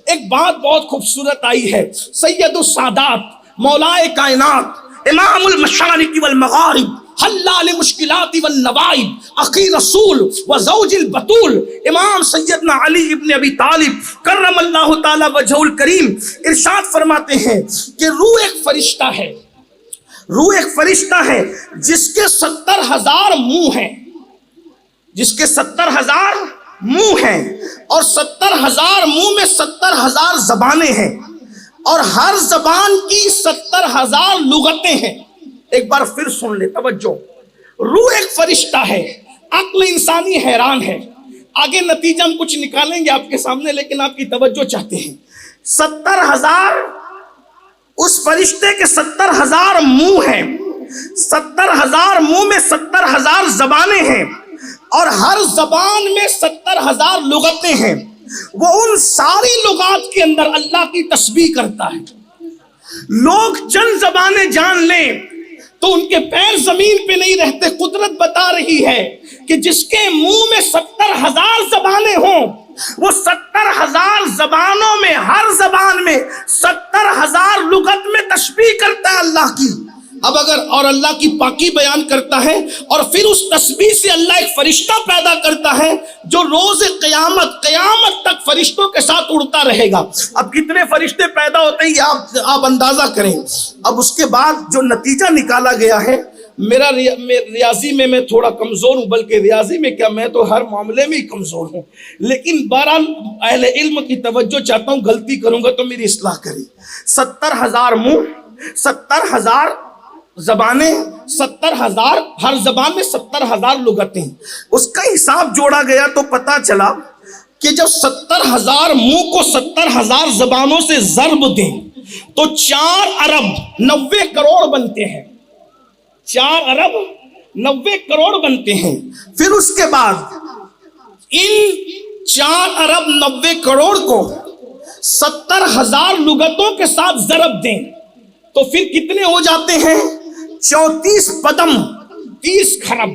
ایک بات بہت خوبصورت آئی ہے، سید السادات مولا کائنات امام المشارق والمغارب حلال مشکلات والنوائب اخی رسول و زوج البتول امام سیدنا علی ابن ابی طالب کرم اللہ تعالی وجہ الکریم ارشاد فرماتے ہیں کہ روح ایک فرشتہ ہے، روح ایک فرشتہ ہے جس کے 70,000 منہ ہیں، جس کے 70,000 منہ ہیں، اور 70,000 منہ میں 70,000 زبانیں ہیں، اور ہر زبان کی 70,000 لغتیں ہیں۔ ایک بار پھر سن لے توجہ، روح ایک فرشتہ ہے، عقل انسانی حیران ہے۔ آگے نتیجہ ہم کچھ نکالیں گے آپ کے سامنے، لیکن آپ کی توجہ چاہتے ہیں۔ 70,000 اس فرشتے کے 70,000 منہ ہیں، 70,000 منہ میں 70,000 زبانیں ہیں، اور ہر زبان میں 70,000 لغتیں ہیں۔ وہ ان ساری لغات کے اندر اللہ کی تسبیح کرتا ہے۔ لوگ چند زبانیں جان لیں تو ان کے پیر زمین پہ نہیں رہتے۔ قدرت بتا رہی ہے کہ جس کے منہ میں 70,000 زبانیں ہوں، وہ 70,000 زبانوں میں ہر زبان میں 70,000 لغت میں تسبیح کرتا ہے اللہ کی۔ اب اگر اور اللہ کی پاکی بیان کرتا ہے، اور پھر اس تسبیح سے اللہ ایک فرشتہ پیدا کرتا ہے جو روز قیامت تک فرشتوں کے ساتھ اڑتا رہے گا۔ اب کتنے فرشتے پیدا ہوتے ہیں آپ اندازہ کریں۔ اب اس کے بعد جو نتیجہ نکالا گیا ہے، میرا ریاضی میں میں تھوڑا کمزور ہوں، بلکہ ریاضی میں کیا، میں تو ہر معاملے میں ہی کمزور ہوں، لیکن بہرحال اہل علم کی توجہ چاہتا ہوں، غلطی کروں گا تو میری اصلاح کریں۔ 70,000 منہ، 70,000 زبانیں، 70,000 ہر زبان میں 70,000 لغتیں۔ اس کا حساب جوڑا گیا تو پتا چلا کہ جب 70,000 منہ کو 70,000 زبانوں سے ضرب دیں تو 4 ارب 90 کروڑ بنتے ہیں، 4 ارب 90 کروڑ بنتے ہیں۔ پھر اس کے بعد ان 4 ارب 90 کروڑ کو 70,000 لغتوں کے ساتھ ضرب دیں تو پھر کتنے ہو جاتے ہیں؟ 34 پدم، 30 خرب۔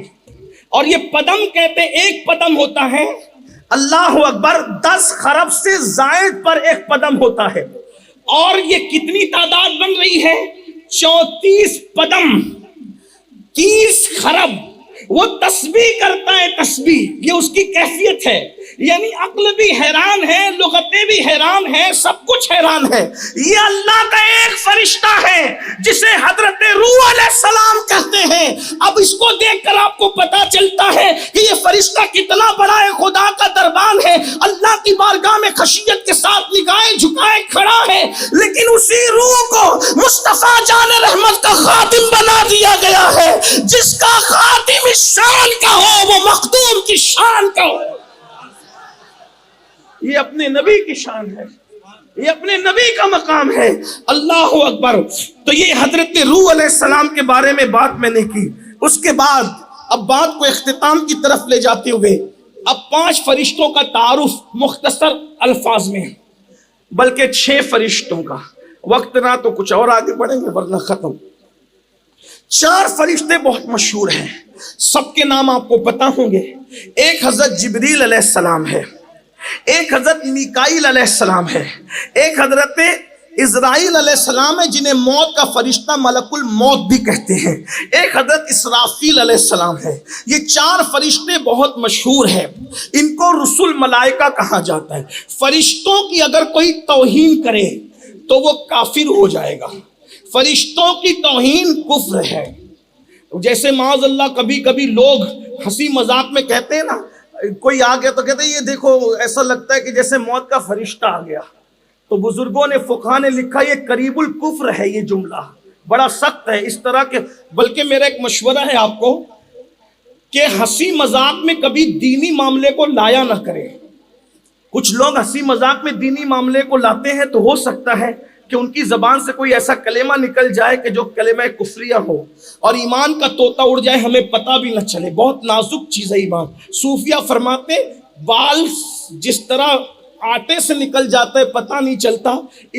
اور یہ پدم کہتے ہیں، ایک پدم ہوتا ہے اللہ اکبر 10 خرب سے زائد پر ایک پدم ہوتا ہے، اور یہ کتنی تعداد بن رہی ہے؟ 34 پدم، 30 خرب۔ وہ تسبیح کرتا ہے، تسبیح، یہ اس کی کیفیت ہے۔ یعنی عقل بھی حیران ہے، لغتیں بھی حیران ہیں، سب کچھ حیران ہے۔ یہ اللہ کا ایک فرشتہ ہے جسے حضرت روح علیہ السلام کہتے ہیں۔ اب اس کو دیکھ کر آپ کو پتا چلتا ہے کہ یہ فرشتہ کتنا بڑا ہے، خدا کا دربان ہے، اللہ کی بارگاہ میں خشیت کے ساتھ نگاہیں جھکائے کھڑا ہے، لیکن اسی روح کو مصطفیٰ جان رحمت کا خاتم بنا دیا گیا ہے۔ جس کا خاتم اس شان کا ہو وہ مخدوم کی شان کا ہو۔ یہ اپنے نبی کی شان ہے، یہ اپنے نبی کا مقام ہے۔ اللہ اکبر۔ تو یہ حضرت روح علیہ السلام کے بارے میں بات میں نے کی۔ اس کے بعد اب بات کو اختتام کی طرف لے جاتے ہوئے اب 5 فرشتوں کا تعارف مختصر الفاظ میں ہے، بلکہ 6 فرشتوں کا۔ وقت نہ تو کچھ اور آگے بڑھیں گے ورنہ ختم۔ چار فرشتے بہت مشہور ہیں، سب کے نام آپ کو پتا ہوں گے۔ ایک حضرت جبریل علیہ السلام ہے، ایک حضرت میکائیل علیہ السلام ہے، ایک حضرت اسرائیل علیہ السلام ہے جنہیں موت کا فرشتہ ملک الموت بھی کہتے ہیں، ایک حضرت اسرافیل علیہ السلام ہے۔ یہ چار فرشتے بہت مشہور ہیں، ان کو رسول ملائکہ کہا جاتا ہے۔ فرشتوں کی اگر کوئی توہین کرے تو وہ کافر ہو جائے گا، فرشتوں کی توہین کفر ہے۔ جیسے معاذ اللہ کبھی کبھی لوگ ہنسی مذاق میں کہتے ہیں نا، کوئی آ گیا تو کہتے ہیں یہ دیکھو ایسا لگتا ہے کہ جیسے موت کا فرشتہ آ گیا، تو بزرگوں نے فقہاء نے لکھا یہ قریب الکفر ہے، یہ جملہ بڑا سخت ہے اس طرح کے۔ بلکہ میرا ایک مشورہ ہے آپ کو کہ ہنسی مذاق میں کبھی دینی معاملے کو لایا نہ کرے۔ کچھ لوگ ہنسی مذاق میں دینی معاملے کو لاتے ہیں تو ہو سکتا ہے کہ ان کی زبان سے کوئی ایسا کلمہ نکل جائے کہ جو کلمہ کفریہ ہو اور ایمان کا طوطا اڑ جائے، ہمیں پتہ بھی نہ چلے۔ بہت نازک چیز ہے ایمان۔ صوفیہ فرماتے بال جس طرح آٹے سے نکل جاتا ہے پتہ نہیں چلتا،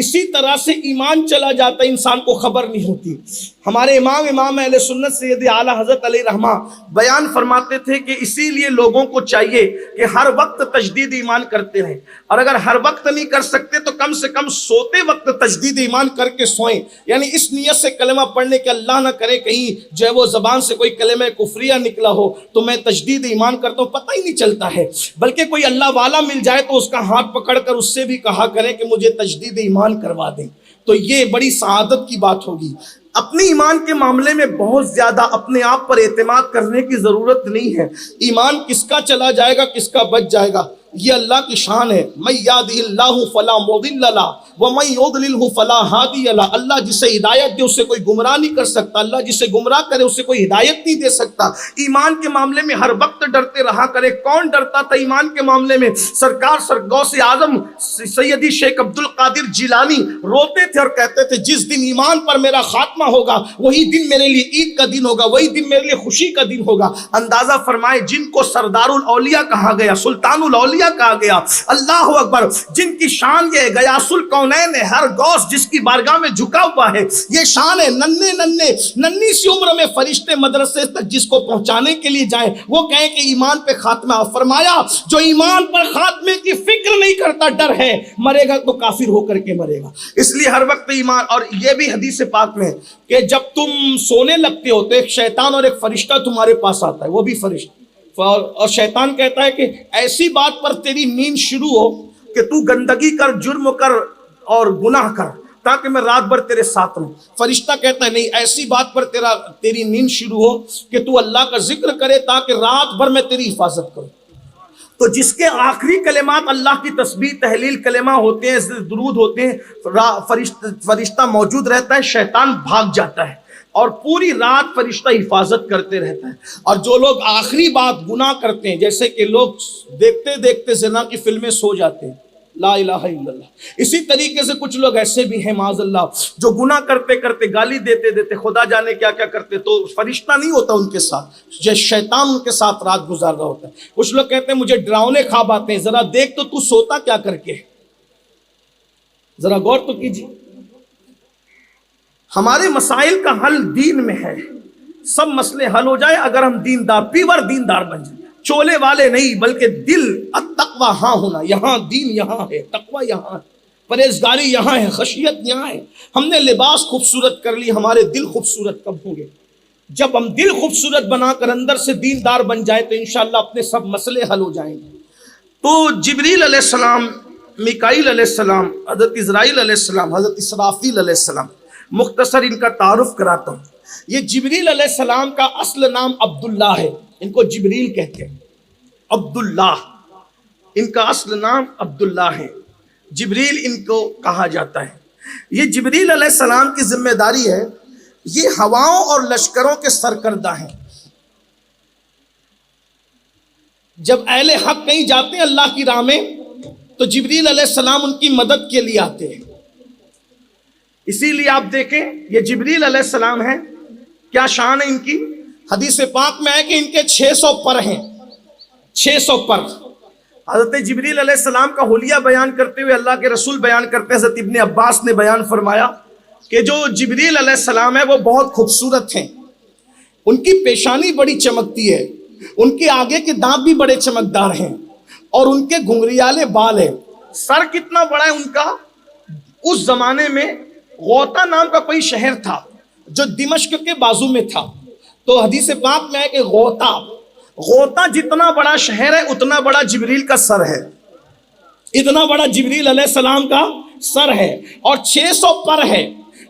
اسی طرح سے ایمان چلا جاتا ہے، انسان کو خبر نہیں ہوتی۔ ہمارے امام اہل سنت سید اعلیٰ حضرت علیہ رحمہ بیان فرماتے تھے کہ اسی لیے لوگوں کو چاہیے کہ ہر وقت تجدید ایمان کرتے رہیں، اور اگر ہر وقت نہیں کر سکتے تو کم سے کم سوتے وقت تجدید ایمان کر کے سوئیں، یعنی اس نیت سے کلمہ پڑھنے کے اللہ نہ کرے کہیں جو ہے وہ زبان سے کوئی کلمہ کفریہ نکلا ہو تو میں تجدید ایمان کرتا ہوں، پتہ ہی نہیں چلتا ہے۔ بلکہ کوئی اللہ والا مل جائے تو اس کا ہاتھ پکڑ کر اس سے بھی کہا کریں کہ مجھے تجدید ایمان کروا دیں، تو یہ بڑی سعادت کی بات ہوگی۔ اپنی ایمان کے معاملے میں بہت زیادہ اپنے آپ پر اعتماد کرنے کی ضرورت نہیں ہے۔ ایمان کس کا چلا جائے گا، کس کا بچ جائے گا، یہ اللہ کی شان ہے۔ من یہدہ اللہ فلا مضل لہ ومن یضللہ فلا ہادی لہ۔ اللہ جسے ہدایت دے اسے کوئی گمراہ نہیں کر سکتا، اللہ جسے گمراہ کرے اسے کوئی ہدایت نہیں دے سکتا۔ ایمان کے معاملے میں ہر وقت ڈرتے رہا کرے۔ کون ڈرتا تھا ایمان کے معاملے میں؟ سرکار غوث اعظم سیدی شیخ عبد القادر جیلانی روتے تھے اور کہتے تھے جس دن ایمان پر میرا خاتمہ ہوگا وہی دن میرے لیے عید کا دن ہوگا، وہی دن میرے لیے خوشی کا دن ہوگا۔ اندازہ فرمائے جن کو سردار الاولیاء کہا گیا، سلطان الاولیاء کہا گیا، اللہ اکبر، جن کی شان یہ ہے غیاث الکونین ہے، ہر غوث جس کی بارگاہ میں جھکا ہوا ہے، یہ شان ہے۔ ننھی سی عمر میں فرشتے مدرسے تک جس کو پہنچانے کے لیے جائیں وہ کہیں کہ ایمان پہ خاتمہ۔ فرمایا جو ایمان پر خاتمے کی فکر نہیں کرتا، ڈر ہے مرے گا تو کافر ہو کر کے مرے گا۔ اس لیے ہر وقت ایمان، اور یہ بھی حدیث پاک میں کہ جب تم سونے لگتے ہو تو ایک شیطان اور ایک فرشتہ تمہارے پاس آتا ہے، وہ بھی فرشتہ، اور شیطان کہتا ہے کہ ایسی بات پر تیری نیند شروع ہو کہ تو گندگی کر، جرم کر اور گناہ کر تاکہ میں رات بھر تیرے ساتھ ہوں۔ فرشتہ کہتا ہے نہیں، ایسی بات پر تیری نیند شروع ہو کہ تو اللہ کا ذکر کرے تاکہ رات بھر میں تیری حفاظت کروں۔ تو جس کے آخری کلمات اللہ کی تسبیح تحلیل کلمہ ہوتے ہیں، درود ہوتے ہیں، فرشتہ موجود رہتا ہے، شیطان بھاگ جاتا ہے اور پوری رات فرشتہ حفاظت کرتے رہتا ہے۔ اور جو لوگ آخری بات گناہ کرتے ہیں، جیسے کہ لوگ دیکھتے دیکھتے زنا کی فلمیں سو جاتے ہیں، لا الہ الا اللہ، اسی طریقے سے کچھ لوگ ایسے بھی ہیں معاذ اللہ جو گناہ کرتے کرتے، گالی دیتے دیتے خدا جانے کیا کیا کرتے، تو فرشتہ نہیں ہوتا ان کے ساتھ، جو شیطان ان کے ساتھ رات گزار رہا ہوتا ہے۔ کچھ لوگ کہتے ہیں مجھے ڈراؤنے خواب آتے ہیں، ذرا دیکھ تو سوتا کیا کر کے، ذرا غور تو کیجیے۔ ہمارے مسائل کا حل دین میں ہے، سب مسئلے حل ہو جائے اگر ہم دیندار، پیور دیندار بن جائیں، چولے والے نہیں بلکہ دل التقوی ہاں ہونا، یہاں دین یہاں ہے، تقوی یہاں ہے، پرہیزگاری یہاں ہے، خشیت یہاں ہے۔ ہم نے لباس خوبصورت کر لی، ہمارے دل خوبصورت کب ہوں گے؟ جب ہم دل خوبصورت بنا کر اندر سے دیندار بن جائے تو انشاءاللہ اپنے سب مسئلے حل ہو جائیں گے۔ تو جبریل علیہ السلام، میکائیل علیہ السلام، حضرت اسرائیل علیہ السلام، حضرت اسرافیل علیہ السلام، مختصر ان کا تعارف کراتا ہوں۔ یہ جبریل علیہ السلام کا اصل نام عبداللہ ہے، ان کو جبریل کہتے ہیں، عبداللہ، ان کا اصل نام عبداللہ ہے، جبریل ان کو کہا جاتا ہے۔ یہ جبریل علیہ السلام کی ذمہ داری ہے، یہ ہواؤں اور لشکروں کے سرکردہ ہیں۔ جب اہل حق کہیں جاتے ہیں اللہ کی راہ میں تو جبریل علیہ السلام ان کی مدد کے لیے آتے ہیں۔ اسی لیے آپ دیکھیں یہ جبریل علیہ السلام ہیں، کیا شان ہے ان کی؟ حدیث پاک میں ہے کہ ان کے 600 پر ہیں، 600 پر۔ حضرت جبریل علیہ السلام کا حلیہ بیان کرتے ہوئے اللہ کے رسول بیان کرتے ہیں، حضرت ابن عباس نے بیان فرمایا کہ جو جبریل علیہ السلام ہے وہ بہت خوبصورت ہیں، ان کی پیشانی بڑی چمکتی ہے, ان کے آگے کے دانت بھی بڑے چمکدار ہیں, اور ان کے گھنگریالے بال ہیں. سر کتنا بڑا ہے ان کا. اس زمانے میں غوطہ نام کا کوئی شہر تھا جو دمشق کے بازو میں تھا. تو حدیث پاک میں ہے کہ غوطہ جتنا بڑا شہر ہے اتنا بڑا جبریل کا سر ہے, اتنا بڑا جبریل علیہ السلام کا سر ہے, اور 600 پر ہے.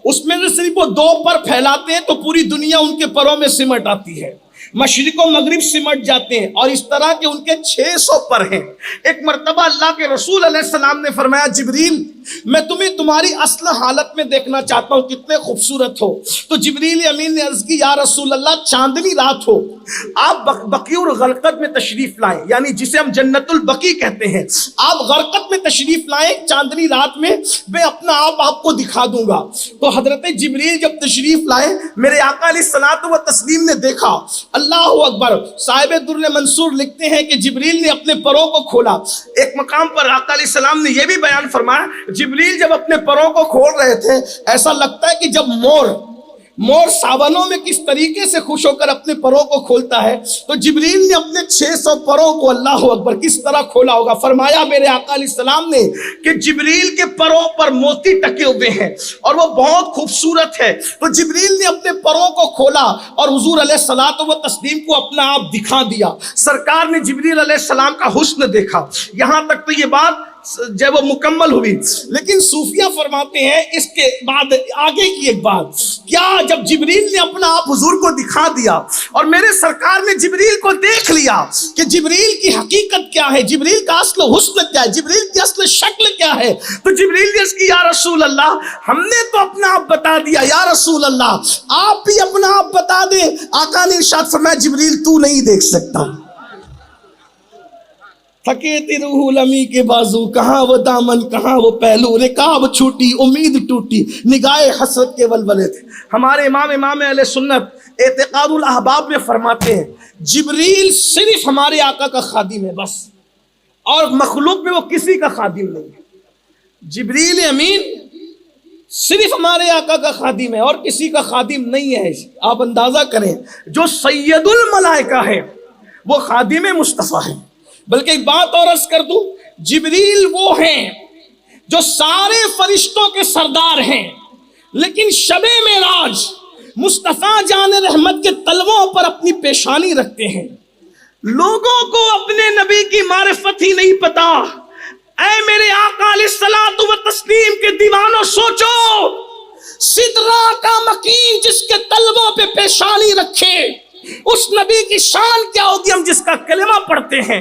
اس میں سے صرف وہ 2 پر پھیلاتے ہیں تو پوری دنیا ان کے پروں میں سمٹ آتی ہے, مشرق و مغرب سمٹ جاتے ہیں, اور اس طرح کے ان کے 600 پر ہیں. ایک مرتبہ اللہ کے رسول علیہ السلام نے فرمایا, جبریل میں تمہیں تمہاری اصل حالت میں دیکھنا چاہتا ہوں, کتنے خوبصورت ہو. تو جبریل امین نے عرض کی, یا رسول اللہ چاندنی رات ہو, آپ بقیع الغرقد میں تشریف لائیں, یعنی جسے ہم جنت البقیع کہتے ہیں, آپ غرقد میں تشریف لائیں چاندنی رات میں اپنا آپ کو دکھا دوں گا. تو حضرت جبریل جب تشریف لائے, میرے آقا علیہ الصلوۃ والتسلیم نے دیکھا. اللہ اکبر. صاحب در منصور لکھتے ہیں کہ جبریل نے اپنے پروں کو کھولا. ایک مقام پر آقا علیہ السلام نے یہ بھی بیان فرمایا, جبریل جب اپنے پروں کو کھول رہے تھے ایسا لگتا ہے کہ جب مور ساونوں میں کس طریقے سے خوش ہو کر اپنے پروں کو کھولتا ہے, تو جبریل نے اپنے 600 پروں کو اللہ اکبر کس طرح کھولا ہوگا. فرمایا میرے آقا علیہ السلام نے کہ جبریل کے پروں پر موتی ٹکے ہوئے ہیں اور وہ بہت خوبصورت ہے. تو جبریل نے اپنے پروں کو کھولا اور حضور علیہ الصلوۃ والتسلیم کو اپنا آپ دکھا دیا. سرکار نے جبریل علیہ السلام کا حسن دیکھا. یہاں تک تو یہ بات جب وہ مکمل ہوئی, لیکن صوفیہ فرماتے ہیں اس کے بعد آگے کی ایک بات, کیا جب جبریل نے اپنا آپ حضور کو دکھا دیا اور میرے سرکار نے جبریل کو دیکھ لیا کہ جبریل کی حقیقت کیا ہے, جبریل کا اصل حسن کیا ہے, جبریل کی اصل شکل کیا ہے, تو جبریل نے اس کی, یا رسول اللہ ہم نے تو اپنا آپ بتا دیا, یا رسول اللہ آپ بھی اپنا آپ بتا دیں. آقا نے ارشاد فرمایا, جبریل تو نہیں دیکھ سکتا. تھکے تھی روح لمی کے بازو, کہاں وہ دامن کہاں وہ پہلو, رکاب چھوٹی امید ٹوٹی, نگاہ حسرت کے ولولے تھے. ہمارے امام اہل سنت اعتقاد الاحباب میں فرماتے ہیں, جبریل صرف ہمارے آقا کا خادم ہے بس, اور مخلوق میں وہ کسی کا خادم نہیں ہے. جبریل امین صرف ہمارے آقا کا خادم ہے اور کسی کا خادم نہیں ہے. آپ اندازہ کریں, جو سید الملائکہ ہے وہ خادم مصطفیٰ ہے. بلکہ ایک بات اور عرض کر دوں, جبریل وہ ہیں جو سارے فرشتوں کے سردار ہیں, لیکن شب معراج مصطفیٰ جان رحمت کے تلووں پر اپنی پیشانی رکھتے ہیں. لوگوں کو اپنے نبی کی معرفت ہی نہیں پتا. اے میرے آقا علیہ الصلوۃ والتسلیم کے دیوانوں, سوچو, سدرا کا مکین جس کے تلووں پہ پیشانی رکھے, اس نبی کی شان کیا ہوگی ہم جس کا کلمہ پڑھتے ہیں.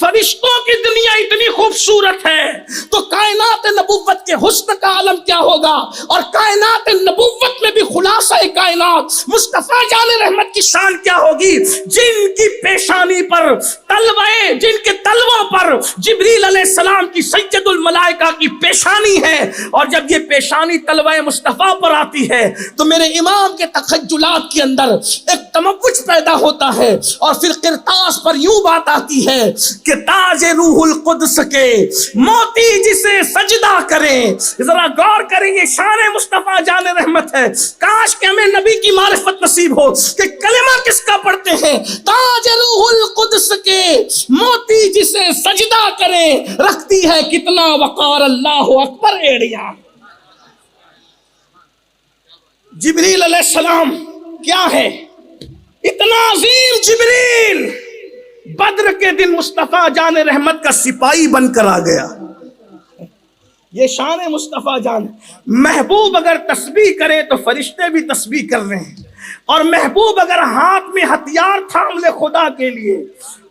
فرشتوں کی دنیا اتنی خوبصورت ہے تو کائنات نبوت کے حسن کا عالم کیا ہوگا, اور کائنات نبوت میں بھی خلاصہ کائنات مصطفیٰ جان رحمت کی شان کیا ہوگی, جن کی پیشانی پر تلوے, جن کے تلووں پر جبریل علیہ السلام کی سید الملائکہ کی پیشانی ہے. اور جب یہ پیشانی تلوے مصطفیٰ پر آتی ہے تو میرے امام کے تخجلات کے اندر ایک تموج پیدا ہوتا ہے, اور پھر قرطاس پر یوں بات آتی ہے کہ تاج روح القدس کے موتی جسے سجدہ کریں. ذرا غور کریں, یہ شان مصطفیٰ جان رحمت ہے. کاش کہ ہمیں نبی کی معرفت نصیب ہو کہ کلمہ کس کا پڑھتے ہیں, تاج روح القدس کے موتی جسے سجدہ کریں, رکھتی ہے کتنا وقار, اللہ اکبر ایڑیاں. جبریل علیہ السلام کیا ہے, اتنا عظیم جبریل بدر کے دن مصطفیٰ جان رحمت کا سپاہی بن کر آ گیا. یہ شان مصطفیٰ جان. محبوب اگر تسبیح کرے تو فرشتے بھی تسبیح کر رہے ہیں, اور محبوب اگر ہاتھ میں ہتھیار تھام لے خدا کے لیے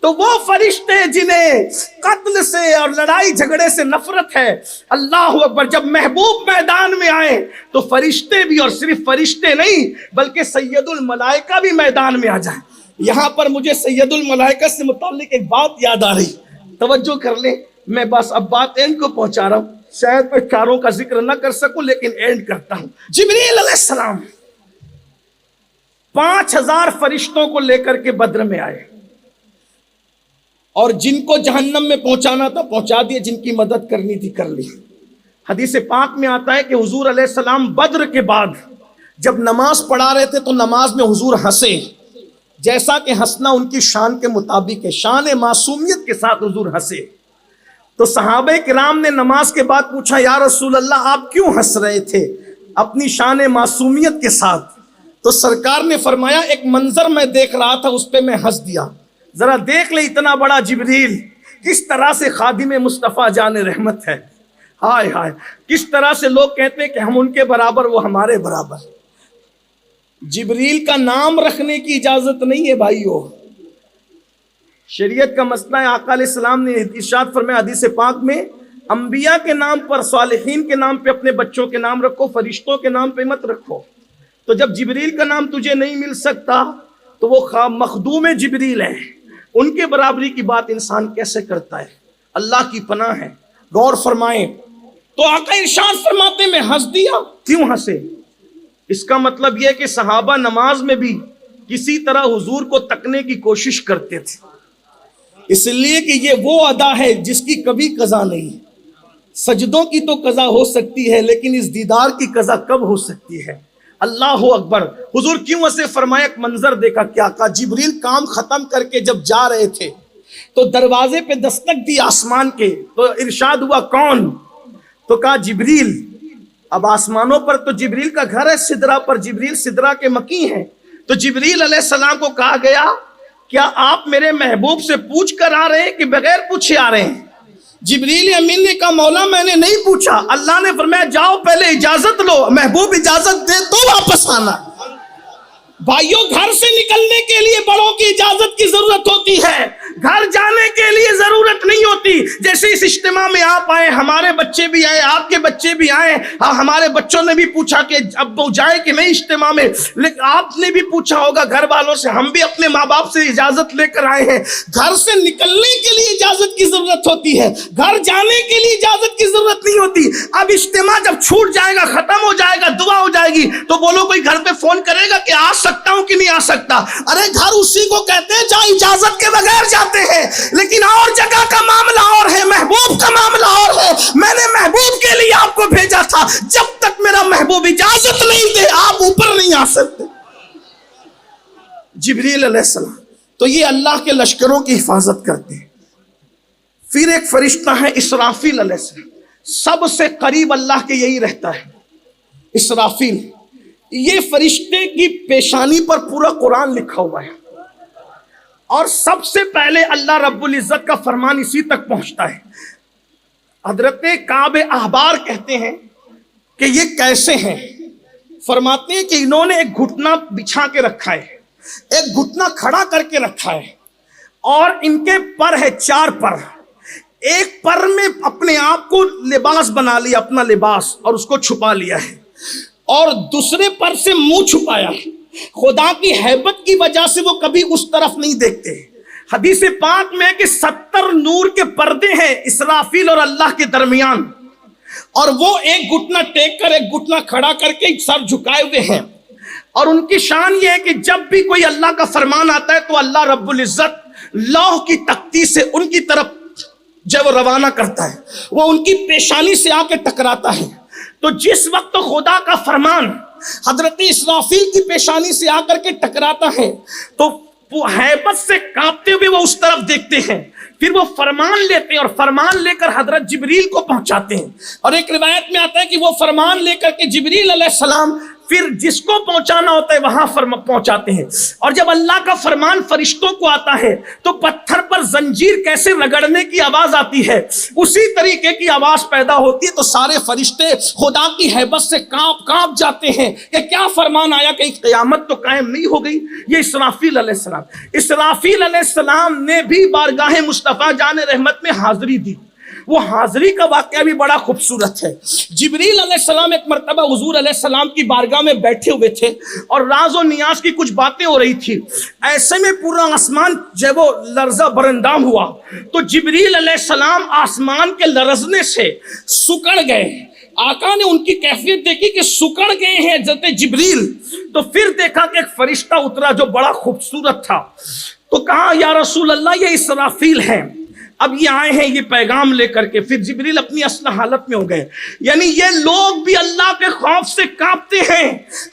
تو وہ فرشتے جنہیں قتل سے اور لڑائی جھگڑے سے نفرت ہے, اللہ اکبر, جب محبوب میدان میں آئے تو فرشتے بھی, اور صرف فرشتے نہیں بلکہ سید الملائکہ بھی میدان میں آ جائیں. یہاں پر مجھے سید الملائکہ سے متعلق ایک بات یاد آ رہی, توجہ کر لیں. میں بس اب بات اینڈ کو پہنچا رہا ہوں, شاید میں چاروں کا ذکر نہ کر سکوں لیکن اینڈ کرتا ہوں. جبریل علیہ السلام 5000 فرشتوں کو لے کر کے بدر میں آئے, اور جن کو جہنم میں پہنچانا تھا پہنچا دیے, جن کی مدد کرنی تھی کر لی. حدیث پاک میں آتا ہے کہ حضور علیہ السلام بدر کے بعد جب نماز پڑھا رہے تھے تو نماز میں حضور ہنسے, جیسا کہ ہنسنا ان کی شان کے مطابق ہے، شان معصومیت کے ساتھ حضور ہنسے۔ تو صحابہ کرام نے نماز کے بعد پوچھا یا رسول اللہ آپ کیوں ہنس رہے تھے اپنی شان معصومیت کے ساتھ؟ تو سرکار نے فرمایا ایک منظر میں دیکھ رہا تھا، اس پہ میں ہنس دیا۔ ذرا دیکھ لے اتنا بڑا جبریل کس طرح سے خادم مصطفیٰ جان رحمت ہے، ہائے ہائے کس طرح سے لوگ کہتے ہیں کہ ہم ان کے برابر وہ ہمارے برابر۔ جبریل کا نام رکھنے کی اجازت نہیں ہے بھائیو، شریعت کا مسئلہ ہے۔ آقا علیہ السلام نے ارشاد فرمایا حدیث پاک میں، انبیاء کے نام پر، صالحین کے نام پہ اپنے بچوں کے نام رکھو، فرشتوں کے نام پہ مت رکھو۔ تو جب جبریل کا نام تجھے نہیں مل سکتا تو وہ مخدوم جبریل ہے، ان کے برابری کی بات انسان کیسے کرتا ہے؟ اللہ کی پناہ ہے، غور فرمائیں۔ تو آقا ارشاد فرماتے میں ہنس دیا۔ کیوں ہنسے؟ اس کا مطلب یہ کہ صحابہ نماز میں بھی کسی طرح حضور کو تکنے کی کوشش کرتے تھے، اس لیے کہ یہ وہ ادا ہے جس کی کبھی قضا نہیں۔ سجدوں کی تو قضا ہو سکتی ہے لیکن اس دیدار کی قضا کب ہو سکتی ہے؟ اللہ اکبر۔ حضور کیوں اسے فرمایا؟ ایک منظر دیکھا، کیا کہا؟ جبریل کام ختم کر کے جب جا رہے تھے تو دروازے پہ دستک دی آسمان کے، تو ارشاد ہوا کون؟ تو کہا جبریل۔ اب آسمانوں پر تو جبریل کا گھر ہے، سدرہ پر، جبریل سدرہ کے مکی ہیں۔ تو جبریل علیہ السلام کو کہا گیا کیا آپ میرے محبوب سے پوچھ کر آ رہے ہیں کہ بغیر پوچھے آ رہے ہیں؟ جبریل امین نے کہا مولا میں نے نہیں پوچھا۔ اللہ نے فرمایا جاؤ پہلے اجازت لو، محبوب اجازت دے تو واپس آنا۔ بھائیوں گھر سے نکلنے کے لیے بڑوں کی اجازت کی ضرورت ہوتی ہے، گھر جانے کے لیے ضرورت نہیں ہوتی۔ جیسے اس اجتماع میں آپ آئے، ہمارے بچے بھی آئے، آپ کے بچے بھی آئے، ہمارے بچوں نے بھی پوچھا کہ ابو جائے کہ نہیں اجتماع میں، لیکن آپ نے بھی پوچھا ہوگا گھر والوں سے، ہم بھی اپنے ماں باپ سے اجازت لے کر آئے ہیں۔ گھر سے نکلنے کے لیے اجازت کی ضرورت ہوتی ہے، گھر جانے کے لیے اجازت کی ضرورت نہیں ہوتی۔ اب اجتماع جب چھوٹ جائے گا، ختم ہو جائے گا، دعا ہو جائے گی تو بولو کوئی گھر پہ فون کرے گا کہ آ سکتا ہوں کہ نہیں آ سکتا؟ ارے گھر اسی کو کہتے ہیں جہاں اجازت کے بغیر جاتے ہیں، لیکن اور جگہ کا معاملہ اور ہے، محبوب کا معاملہ اور ہے۔ میں نے محبوب کے لیے آپ کو بھیجا تھا، جب تک میرا محبوب اجازت نہیں دے آپ اوپر نہیں آ سکتے۔ جبریل علیہ السلام تو یہ اللہ کے لشکروں کی حفاظت کرتے ہیں۔ پھر ایک فرشتہ ہے اسرافیل علیہ السلام، سب سے قریب اللہ کے یہی رہتا ہے اسرافیل۔ یہ فرشتے کی پیشانی پر پورا قرآن لکھا ہوا ہے، اور سب سے پہلے اللہ رب العزت کا فرمان اسی تک پہنچتا ہے۔ حضرت کعب احبار کہتے ہیں کہ یہ کیسے ہیں؟ فرماتے ہیں کہ انہوں نے ایک گھٹنا بچھا کے رکھا ہے، ایک گھٹنا کھڑا کر کے رکھا ہے، اور ان کے پر ہے 4 پر۔ ایک پر میں اپنے آپ کو لباس بنا لیا، اپنا لباس، اور اس کو چھپا لیا ہے، اور دوسرے پر سے منہ چھپایا ہے۔ خدا کی ہیبت کی وجہ سے وہ کبھی اس طرف نہیں دیکھتے۔ حدیث پاک میں کہ 70 نور کے پردے ہیں اسرافیل اور اللہ کے درمیان، اور وہ ایک گھٹنا ٹیک کر، ایک گھٹنا کھڑا کر کے سر جھکائے ہوئے ہیں۔ اور ان کی شان یہ ہے کہ جب بھی کوئی اللہ کا فرمان آتا ہے تو اللہ رب العزت لوح کی تختی سے ان کی طرف جب وہ روانہ کرتا ہے، وہ ان کی پیشانی سے آ کے ٹکراتا ہے۔ تو جس وقت خدا کا فرمان حضرت اسرافیل کی پیشانی سے آ کر کے ٹکراتا ہے تو وہ ہیبت سے کانپتے ہوئے وہ اس طرف دیکھتے ہیں، پھر وہ فرمان لیتے ہیں اور فرمان لے کر حضرت جبریل کو پہنچاتے ہیں۔ اور ایک روایت میں آتا ہے کہ وہ فرمان لے کر کے جبریل علیہ السلام پھر جس کو پہنچانا ہوتا ہے وہاں پہنچاتے ہیں۔ اور جب اللہ کا فرمان فرشتوں کو آتا ہے تو پتھر پر زنجیر کیسے رگڑنے کی آواز آتی ہے، اسی طریقے کی آواز پیدا ہوتی ہے، تو سارے فرشتے خدا کی ہیبت سے کانپ جاتے ہیں کہ کیا فرمان آیا، کہ قیامت تو قائم نہیں ہو گئی۔ یہ اسرافیل علیہ السلام، اسرافیل علیہ السلام نے بھی بارگاہ مصطفیٰ جان رحمت میں حاضری دی۔ وہ حاضری کا واقعہ بھی بڑا خوبصورت ہے۔ جبریل علیہ السلام ایک مرتبہ حضور علیہ السلام کی بارگاہ میں بیٹھے ہوئے تھے اور راز و نیاز کی کچھ باتیں ہو رہی تھی۔ ایسے میں پورا آسمان جب وہ لرزہ برندام ہوا تو جبریل علیہ السلام آسمان کے لرزنے سے سکڑ گئے۔ آقا نے ان کی کیفیت دیکھی کہ سکڑ گئے ہیں حضرت جبریل، تو پھر دیکھا کہ ایک فرشتہ اترا جو بڑا خوبصورت تھا، تو کہا یا رسول اللہ یہ اسرافیل ہیں۔ اب یہ آئے ہیں یہ پیغام لے کر کے، پھر جبریل اپنی اصل حالت میں ہو گئے، یعنی یہ لوگ بھی اللہ کے خوف سے کانپتے ہیں،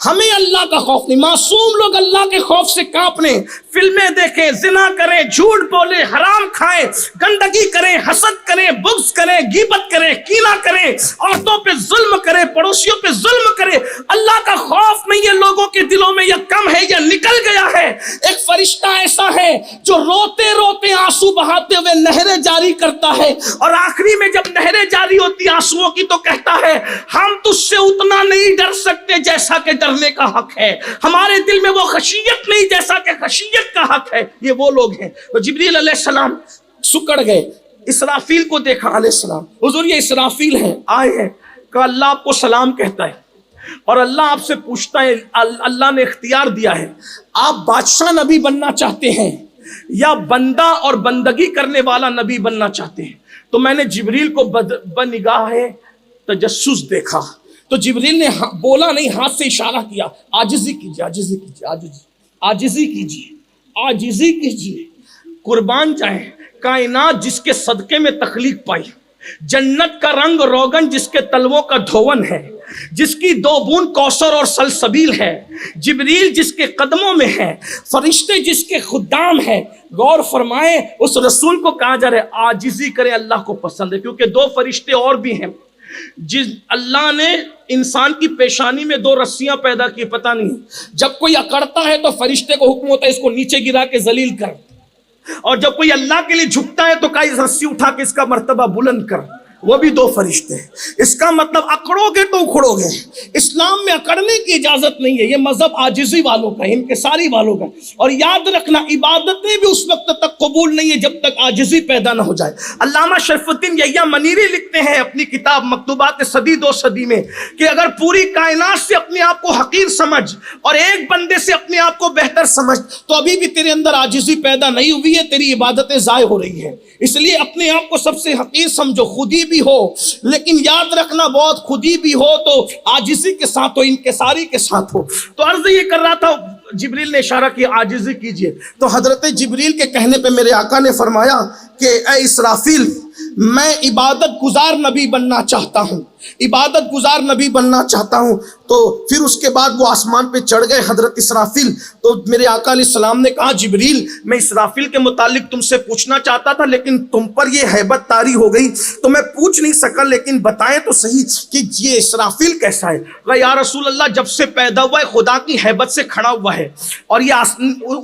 ہمیں اللہ کا خوف نہیں، معصوم لوگ اللہ کے خوف سے کانپنے، فلمیں دیکھیں، زنا کریں، جھوٹ بولیں، حرام کھائیں، گندگی کریں، حسد کریں، بغض کریں، غیبت کریں، کینہ کریں، عورتوں پہ ظلم کریں، پڑوسیوں پہ ظلم کریں، اللہ کا خوف نہیں ہے لوگوں کے دلوں میں، یا کم ہے یا نکل گیا ہے۔ ایک فرشتہ ایسا ہے جو روتے روتے آنسو بہاتے ہوئے نہریں جاری کرتا ہے، اور آخری میں جب نہریں جاری ہوتی آنسوؤں کی تو کہتا ہے ہم تجھ سے اتنا نہیں ڈر سکتے جیسا کہ ڈرنے کا حق ہے، ہمارے دل میں وہ خشیت نہیں جیسا کہ خشیت کا حق ہے۔ یہ وہ لوگ ہیں۔ تو جبریل علیہ السلام سکڑ گئے، اسرافیل کو دیکھا علیہ السلام، حضور یہ اسرافیل ہیں، آئے ہیں، کہ اللہ آپ کو سلام کہتا ہے، اور اللہ آپ سے پوچھتا ہے، اللہ نے اختیار دیا ہے، آپ بادشاہ نبی بننا چاہتے ہیں یا بندہ اور بندگی کرنے والا نبی بننا چاہتے ہیں؟ تو میں نے جبریل کو بنگاہ تجسس دیکھا، تو جبریل نے بولا نہیں، ہاتھ سے اشارہ کیا، عاجزی کیجیے، عاجزی کیجیے، عاجزی کیجیے، عاجزی کیجیے، قربان جائیں کائنات جس کے صدقے میں تخلیق پائی، جنت کا رنگ روغن جس کے تلووں کا دھون ہے، جس کی 2 بوند کوثر اور سلسبیل ہے، جبریل جس کے قدموں میں ہے، فرشتے جس کے خدام ہیں، غور فرمائیں اس رسول کو کہا جا رہا ہے عاجزی کریں، اللہ کو پسند ہے، کیونکہ 2 فرشتے اور بھی ہیں، جس اللہ نے انسان کی پیشانی میں 2 رسیاں پیدا کی، پتہ نہیں، جب کوئی اکڑتا ہے تو فرشتے کو حکم ہوتا ہے اس کو نیچے گرا کے ذلیل کر، اور جب کوئی اللہ کے لیے جھکتا ہے تو کئی رسی اٹھا کے اس کا مرتبہ بلند کر، وہ بھی 2 فرشتے ہیں۔ اس کا مطلب اکڑو گے تو اکھڑو گے، اسلام میں اکڑنے کی اجازت نہیں ہے، یہ مذہب عاجزی والوں کا، انکساری والوں کا، اور یاد رکھنا عبادتیں بھی اس وقت تک قبول نہیں ہے جب تک عاجزی پیدا نہ ہو جائے۔ علامہ شرف الدین یحییٰ منیری لکھتے ہیں اپنی کتاب مکتوبات صدی 2 صدی میں کہ اگر پوری کائنات سے اپنے آپ کو حقیر سمجھ اور ایک بندے سے اپنے آپ کو بہتر سمجھ تو ابھی بھی تیرے اندر عاجزی پیدا نہیں ہوئی ہے، تیری عبادتیں ضائع ہو رہی ہیں، اس لیے اپنے آپ کو سب سے حقیر سمجھو، خودی بھی ہو لیکن یاد رکھنا بہت خودی بھی ہو تو عاجزی کے ساتھ ہو، انکساری کے ساتھ ہو۔ تو عرض یہ کر رہا تھا، جبریل نے اشارہ کیا عاجزی کیجئے، تو حضرت جبریل کے کہنے پہ میرے آقا نے فرمایا کہ اے اسرافیل، میں عبادت گزار نبی بننا چاہتا ہوں، عبادت گزار نبی بننا چاہتا ہوں۔ تو پھر اس کے بعد وہ آسمان پہ چڑھ گئے حضرت اسرافیل، تو میرے آقا علیہ السلام نے کہا جبریل میں اسرافیل کے متعلق تم سے پوچھنا چاہتا تھا لیکن تم پر یہ ہیبت طاری ہو گئی تو میں پوچھ نہیں سکا، لیکن بتائیں تو صحیح کہ یہ اسرافیل کیسا ہے؟ کہا یا رسول اللہ جب سے پیدا ہوا ہے خدا کی ہیبت سے کھڑا ہوا ہے، اور یہ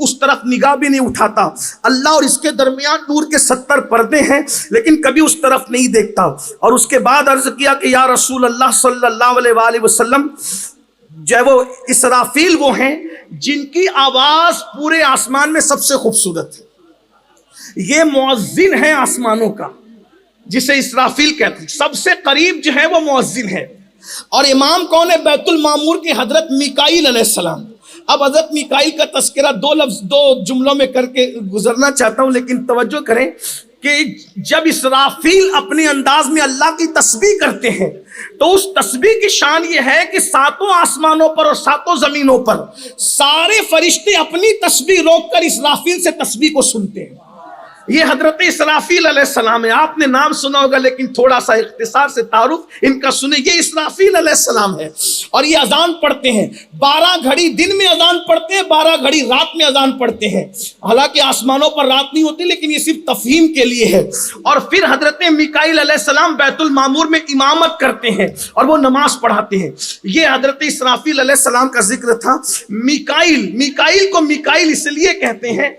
اس طرف نگاہ بھی نہیں اٹھاتا، اللہ اور اس کے درمیان نور کے 70 پردے ہیں لیکن کبھی اس طرف نہیں دیکھتا۔ اور اس کے بعد عرض کیا کہ یا رسول اللہ صلی اللہ علیہ وآلہ وسلم، جو ہے وہ اسرافیل وہ ہیں جن کی آواز پورے آسمان میں سب سے خوبصورت ہے، یہ مؤذن ہے آسمانوں کا جسے اسرافیل کہتے ہیں، سب سے قریب جو ہے وہ مؤذن ہے۔ اور امام کون ہے؟ بیت المعمور کے حضرت میکائیل علیہ السلام۔ اب حضرت میکائیل کا تذکرہ 2 جملوں میں کر کے گزرنا چاہتا ہوں، لیکن توجہ کریں کہ جب اسرافیل اپنے انداز میں اللہ کی تسبیح کرتے ہیں تو اس تسبیح کی شان یہ ہے کہ 7 آسمانوں پر اور 7 زمینوں پر سارے فرشتے اپنی تسبیح روک کر اسرافیل سے تسبیح کو سنتے ہیں۔ یہ حضرت اسرافیل علیہ السلام ہے، آپ نے نام سنا ہوگا لیکن تھوڑا سا اختصار سے تعارف ان کا سنیں، یہ اسرافیل علیہ السلام ہے، اور یہ اذان پڑھتے ہیں، 12 گھڑی دن میں اذان پڑھتے ہیں، 12 گھڑی رات میں اذان پڑھتے ہیں، حالانکہ آسمانوں پر رات نہیں ہوتی لیکن یہ صرف تفہیم کے لیے ہے۔ اور پھر حضرت میکائیل علیہ السلام بیت المعمور میں امامت کرتے ہیں اور وہ نماز پڑھاتے ہیں۔ یہ حضرت اسرافیل علیہ السلام کا ذکر تھا۔ میکائیل کو میکائیل اس لیے کہتے ہیں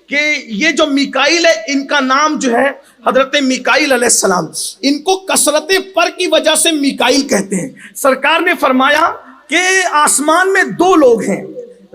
کہ یہ جو میکائیل ہے ان کا نام جو ہے حضرت میکائیل علیہ السلام، ان کو کثرت پر کی وجہ سے میکائیل کہتے ہیں۔ سرکار نے فرمایا کہ آسمان میں 2 لوگ ہیں،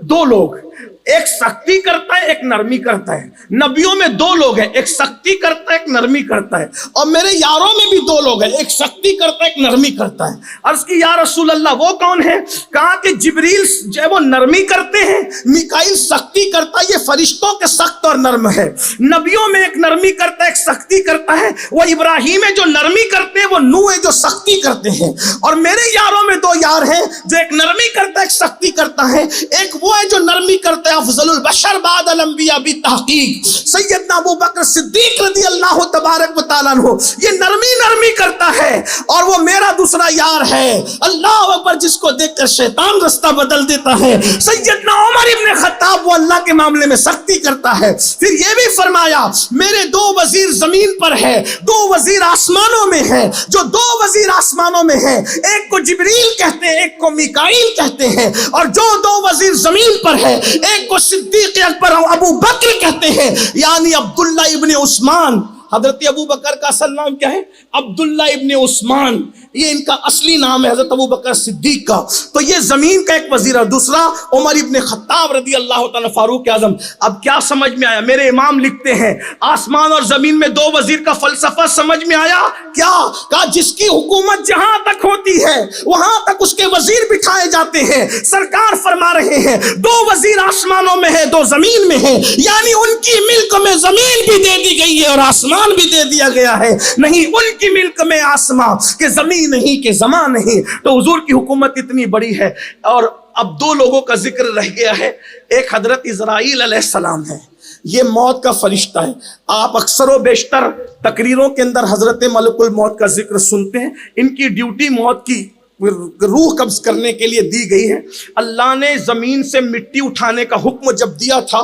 2 لوگ، ایک سختی کرتا ہے ایک نرمی کرتا ہے۔ نبیوں میں 2 لوگ ہیں، ایک سختی کرتا ہے ایک نرمی کرتا ہے، اور میرے یاروں میں بھی 2 لوگ ہیں، ایک سختی کرتا ہے ایک نرمی کرتا ہے۔ عرض کی یا رسول اللہ وہ کون ہے؟ کہا کہ جبریل جو ہے وہ نرمی کرتے ہیں، میکائیل سختی کرتا ہے، یہ فرشتوں کے سخت اور نرم ہے۔ نبیوں میں ایک نرمی کرتا ہے ایک سختی کرتا ہے، وہ ابراہیم ہے جو نرمی کرتے ہیں، وہ نوح ہے جو سختی کرتے ہیں۔ اور میرے یاروں میں 2 یار ہیں جو ایک نرمی کرتا ہے ایک سختی کرتا ہے، ایک وہ ہے جو نرمی کرتا ہے افضل البشر بعد الانبیاء بالتحقیق سیدنا ابو بکر صدیق رضی اللہ تبارک و تعالیٰ عنہ یہ نرمی کرتا ہے اور وہ میرا دوسرا یار ہے. اللہ اکبر. جس کو دیکھ کر شیطان رستہ بدل دیتا ہے. سیدنا عمر ابن خطاب وہ اللہ کے معاملے میں سختی کرتا ہے. پھر یہ بھی فرمایا میرے 2 وزیر زمین پر ہے, 2 وزیر آسمانوں میں ہے. جو 2 وزیر آسمانوں میں ہے ایک کو جبریل کہتے ہیں, ایک کو میکائیل کہتے ہیں, اور جو 2 وزیر زمین پر ہے ایک کو صدیق اکبر ابو بکر کہتے ہیں, یعنی عبداللہ ابن عثمان. حضرت ابو بکر کا اصل نام کیا ہے؟ عبداللہ ابن عثمان. یہ ان کا اصلی نام ہے حضرت ابو بکر صدیق کا. تو یہ زمین کا ایک وزیر اور دوسرا عمر ابن خطاب رضی اللہ تعالیٰ فاروق اعظم. اب کیا سمجھ میں آیا؟ میرے امام لکھتے ہیں آسمان اور زمین میں 2 وزیر کا فلسفہ سمجھ میں آیا. کیا کہا؟ جس کی حکومت جہاں تک ہوتی ہے وہاں تک اس کے وزیر بٹھائے جاتے ہیں. سرکار فرما رہے ہیں 2 وزیر آسمانوں میں ہے, 2 زمین میں ہے, یعنی ان کی ملک میں زمین بھی دے دی گئی ہے اور آسمان بھی دے دیا گیا ہے. نہیں ان کی ملک میں آسمان کہ زمین نہیں کہ زمان نہیں. تو حضور کی حکومت اتنی بڑی ہے. اور اب 2 لوگوں کا ذکر رہ گیا ہے. ایک حضرت اسرائیل علیہ السلام ہے, یہ موت کا فرشتہ ہے. آپ اکثر و بیشتر تقریروں کے اندر حضرت ملک الموت کا ذکر سنتے ہیں. ان کی ڈیوٹی موت کی روح قبض کرنے کے لیے دی گئی ہے. اللہ نے زمین سے مٹی اٹھانے کا حکم جب دیا تھا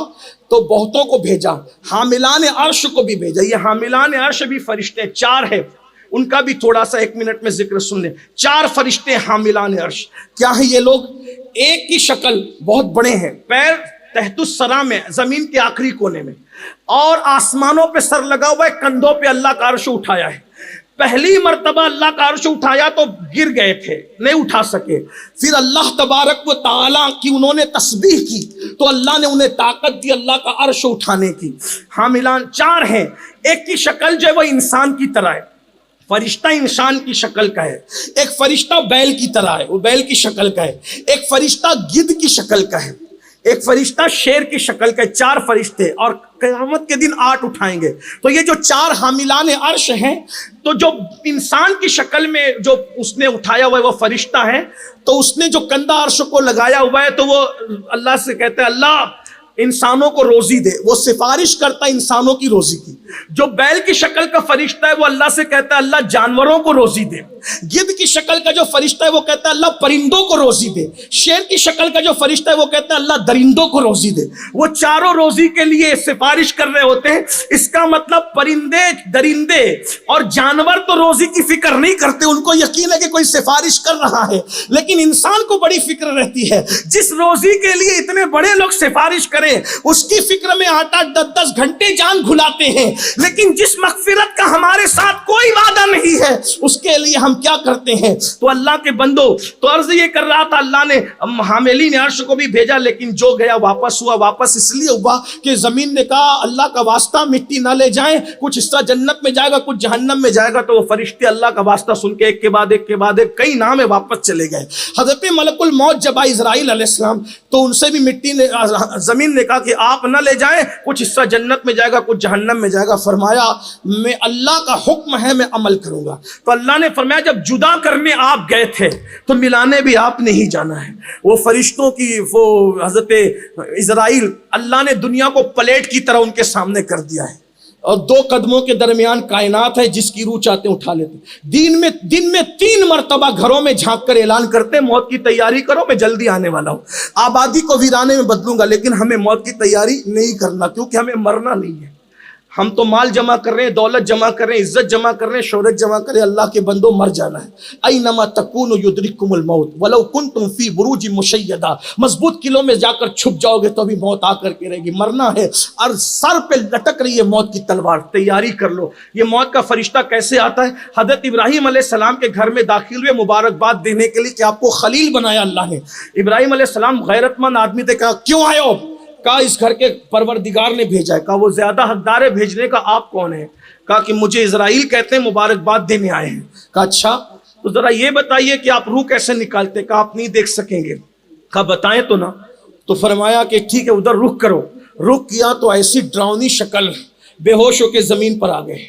تو بہتوں کو بھیجا, حاملان عرش کو بھی بھیجا. یہ حاملان عرش بھی فرشتے 4 ہیں, ان کا بھی تھوڑا سا 1 منٹ میں ذکر سن لیں. 4 فرشتے حاملان عرش. کیا ہیں یہ لوگ؟ ایک کی شکل بہت بڑے ہیں, پیر تحت الثری میں, زمین کے آخری کونے میں, اور آسمانوں پہ سر لگا ہوا ہے, کندھوں پہ اللہ کا عرش اٹھایا ہے. پہلی مرتبہ اللہ کا عرش اٹھایا تو گر گئے تھے, نہیں اٹھا سکے. پھر اللہ تبارک و تعالیٰ کی انہوں نے تسبیح کی تو اللہ نے انہیں طاقت دی اللہ کا عرش اٹھانے کی. حاملان 4 ہیں. ایک کی شکل جو ہے وہ انسان کی طرح ہے, فرشتہ انسان کی شکل کا ہے. ایک فرشتہ بیل کی طرح ہے, وہ بیل کی شکل کا ہے. ایک فرشتہ گدھ کی شکل کا ہے. ایک فرشتہ شیر کی شکل کا ہے. 4 فرشتے, اور قیامت کے دن 8 اٹھائیں گے. تو یہ جو 4 حاملان عرش ہیں, تو جو انسان کی شکل میں جو اس نے اٹھایا ہوا ہے وہ فرشتہ ہے. تو اس نے جو کندھا عرش کو لگایا ہوا ہے تو وہ اللہ سے کہتا ہے اللہ انسانوں کو روزی دے. وہ سفارش کرتا ہے انسانوں کی روزی کی. جو بیل کی شکل کا فرشتہ ہے وہ اللہ سے کہتا ہے اللہ جانوروں کو روزی دے. گدھ کی شکل کا جو فرشتہ ہے وہ کہتا ہے اللہ پرندوں کو روزی دے. شیر کی شکل کا جو فرشتہ ہے وہ کہتا ہے اللہ درندوں کو روزی دے. وہ چاروں روزی کے لیے سفارش کر رہے ہوتے ہیں. اس کا مطلب پرندے, درندے اور جانور تو روزی کی فکر نہیں کرتے, ان کو یقین ہے کہ کوئی سفارش کر رہا ہے. لیکن انسان کو بڑی فکر رہتی ہے. جس روزی کے لیے اتنے بڑے لوگ سفارش کریں اس کی فکر میں 8-8 10 گھنٹے جان گھلاتے ہیں. لیکن جس مغفرت کا ہمارے ساتھ کوئی وعدہ نہیں ہے اس کے لیے ہم کیا کرتے ہیں. تو اللہ کے بندو, تو عرض یہ کر رہا تھا اللہ نے حاملین عرش کو بھی بھیجا, لیکن جو گیا واپس ہوا. واپس اس لیے ہوا کہ زمین نے کہا اللہ کا واسطہ مٹی نہ لے جائیں, کچھ حصہ جنت میں جائے گا کچھ جہنم میں جائے گا. تو وہ فرشتے اللہ کا واسطہ سن کے ایک کے بعد ایک کئی نام میں واپس چلے گئے. حضرت ملک الموت جب آئے اسرائیل علیہ السلام تو ان سے بھی مٹی نے, زمین نے کہا کہ آپ نہ لے جائیں, کچھ حصہ جنت میں جائے گا کچھ جہنم میں جائے گا. فرمایا میں اللہ کا حکم ہے میں عمل کروں گا. تو اللہ نے فرمایا جب جدا کرنے آپ گئے تھے تو ملانے بھی آپ نے ہی جانا ہے. وہ فرشتوں کی وہ حضرت اسرائیل اللہ نے دنیا کو پلیٹ کی طرح ان کے سامنے کر دیا ہے, اور 2 قدموں کے درمیان کائنات ہے, جس کی روح چاہتے ہیں اٹھا لیتے. دن میں 3 مرتبہ گھروں میں جھانک کر اعلان کرتے ہیں موت کی تیاری کرو, میں جلدی آنے والا ہوں. آبادی کو ویرانے میں بدلوں گا, لیکن ہمیں موت کی تیاری نہیں کرنا, کیونکہ ہمیں مرنا نہیں ہے. ہم تو مال جمع کر رہے ہیں, دولت جمع کر رہے ہیں, عزت جمع کر رہے ہیں, شہرت جمع کر رہے ہیں. اللہ کے بندوں مر جانا ہے. اینما تکونوا یدرککم الموت ولو کنتم فی بروج مشیدہ. مضبوط قلعوں میں جا کر چھپ جاؤ گے تو بھی موت آ کر کے رہے گی. مرنا ہے اور سر پہ لٹک رہی ہے موت کی تلوار, تیاری کر لو. یہ موت کا فرشتہ کیسے آتا ہے؟ حضرت ابراہیم علیہ السلام کے گھر میں داخل ہوئے مبارکباد دینے کے لیے کہ آپ کو خلیل بنایا اللہ نے. ابراہیم علیہ السلام غیرت مند آدمی تھے. کہا کیوں آئے ہو؟ کہا اس گھر کے پروردگار نے بھیجا ہے. کہا وہ زیادہ حقدار ہے بھیجنے کا, آپ کون ہیں؟ کہا کہ مجھے اسرائیل کہتے ہیں, مبارکباد دینے آئے ہیں. کہا اچھا تو ذرا یہ بتائیے کہ آپ روح کیسے نکالتے؟ کہا آپ نہیں دیکھ سکیں گے. کہا بتائیں تو نا. تو فرمایا کہ ٹھیک ہے ادھر رخ کرو. رخ کیا تو ایسی ڈراؤنی شکل, بے ہوش ہو کے زمین پر آ گئے.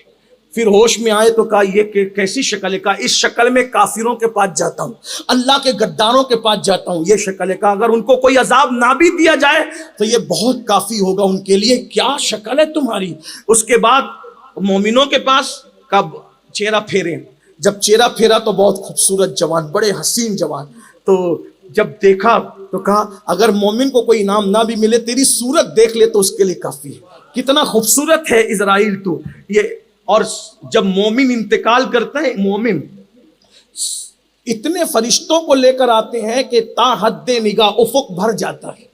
پھر ہوش میں آئے تو کہا یہ کیسی شکل ہے؟ کہا اس شکل میں کافروں کے پاس جاتا ہوں، اللہ کے غداروں کے پاس جاتا ہوں، یہ شکل ہے۔ کہا اگر ان کو کوئی عذاب نہ بھی دیا جائے تو یہ بہت کافی ہوگا ان کے لیے، کیا شکل ہے تمہاری۔ اس کے بعد مومنوں کے پاس کب چہرہ پھیرے، جب چہرہ پھیرا تو بہت خوبصورت جوان، بڑے حسین جوان، تو جب دیکھا تو کہا اگر مومن کو کوئی انعام نہ بھی ملے تیری صورت دیکھ لے تو اس کے لیے کافی ہے، کتنا خوبصورت ہے اسرائیل تو یہ۔ اور جب مومن انتقال کرتا ہے، مومن اتنے فرشتوں کو لے کر آتے ہیں کہ تا حد نگاہ افق بھر جاتا ہے،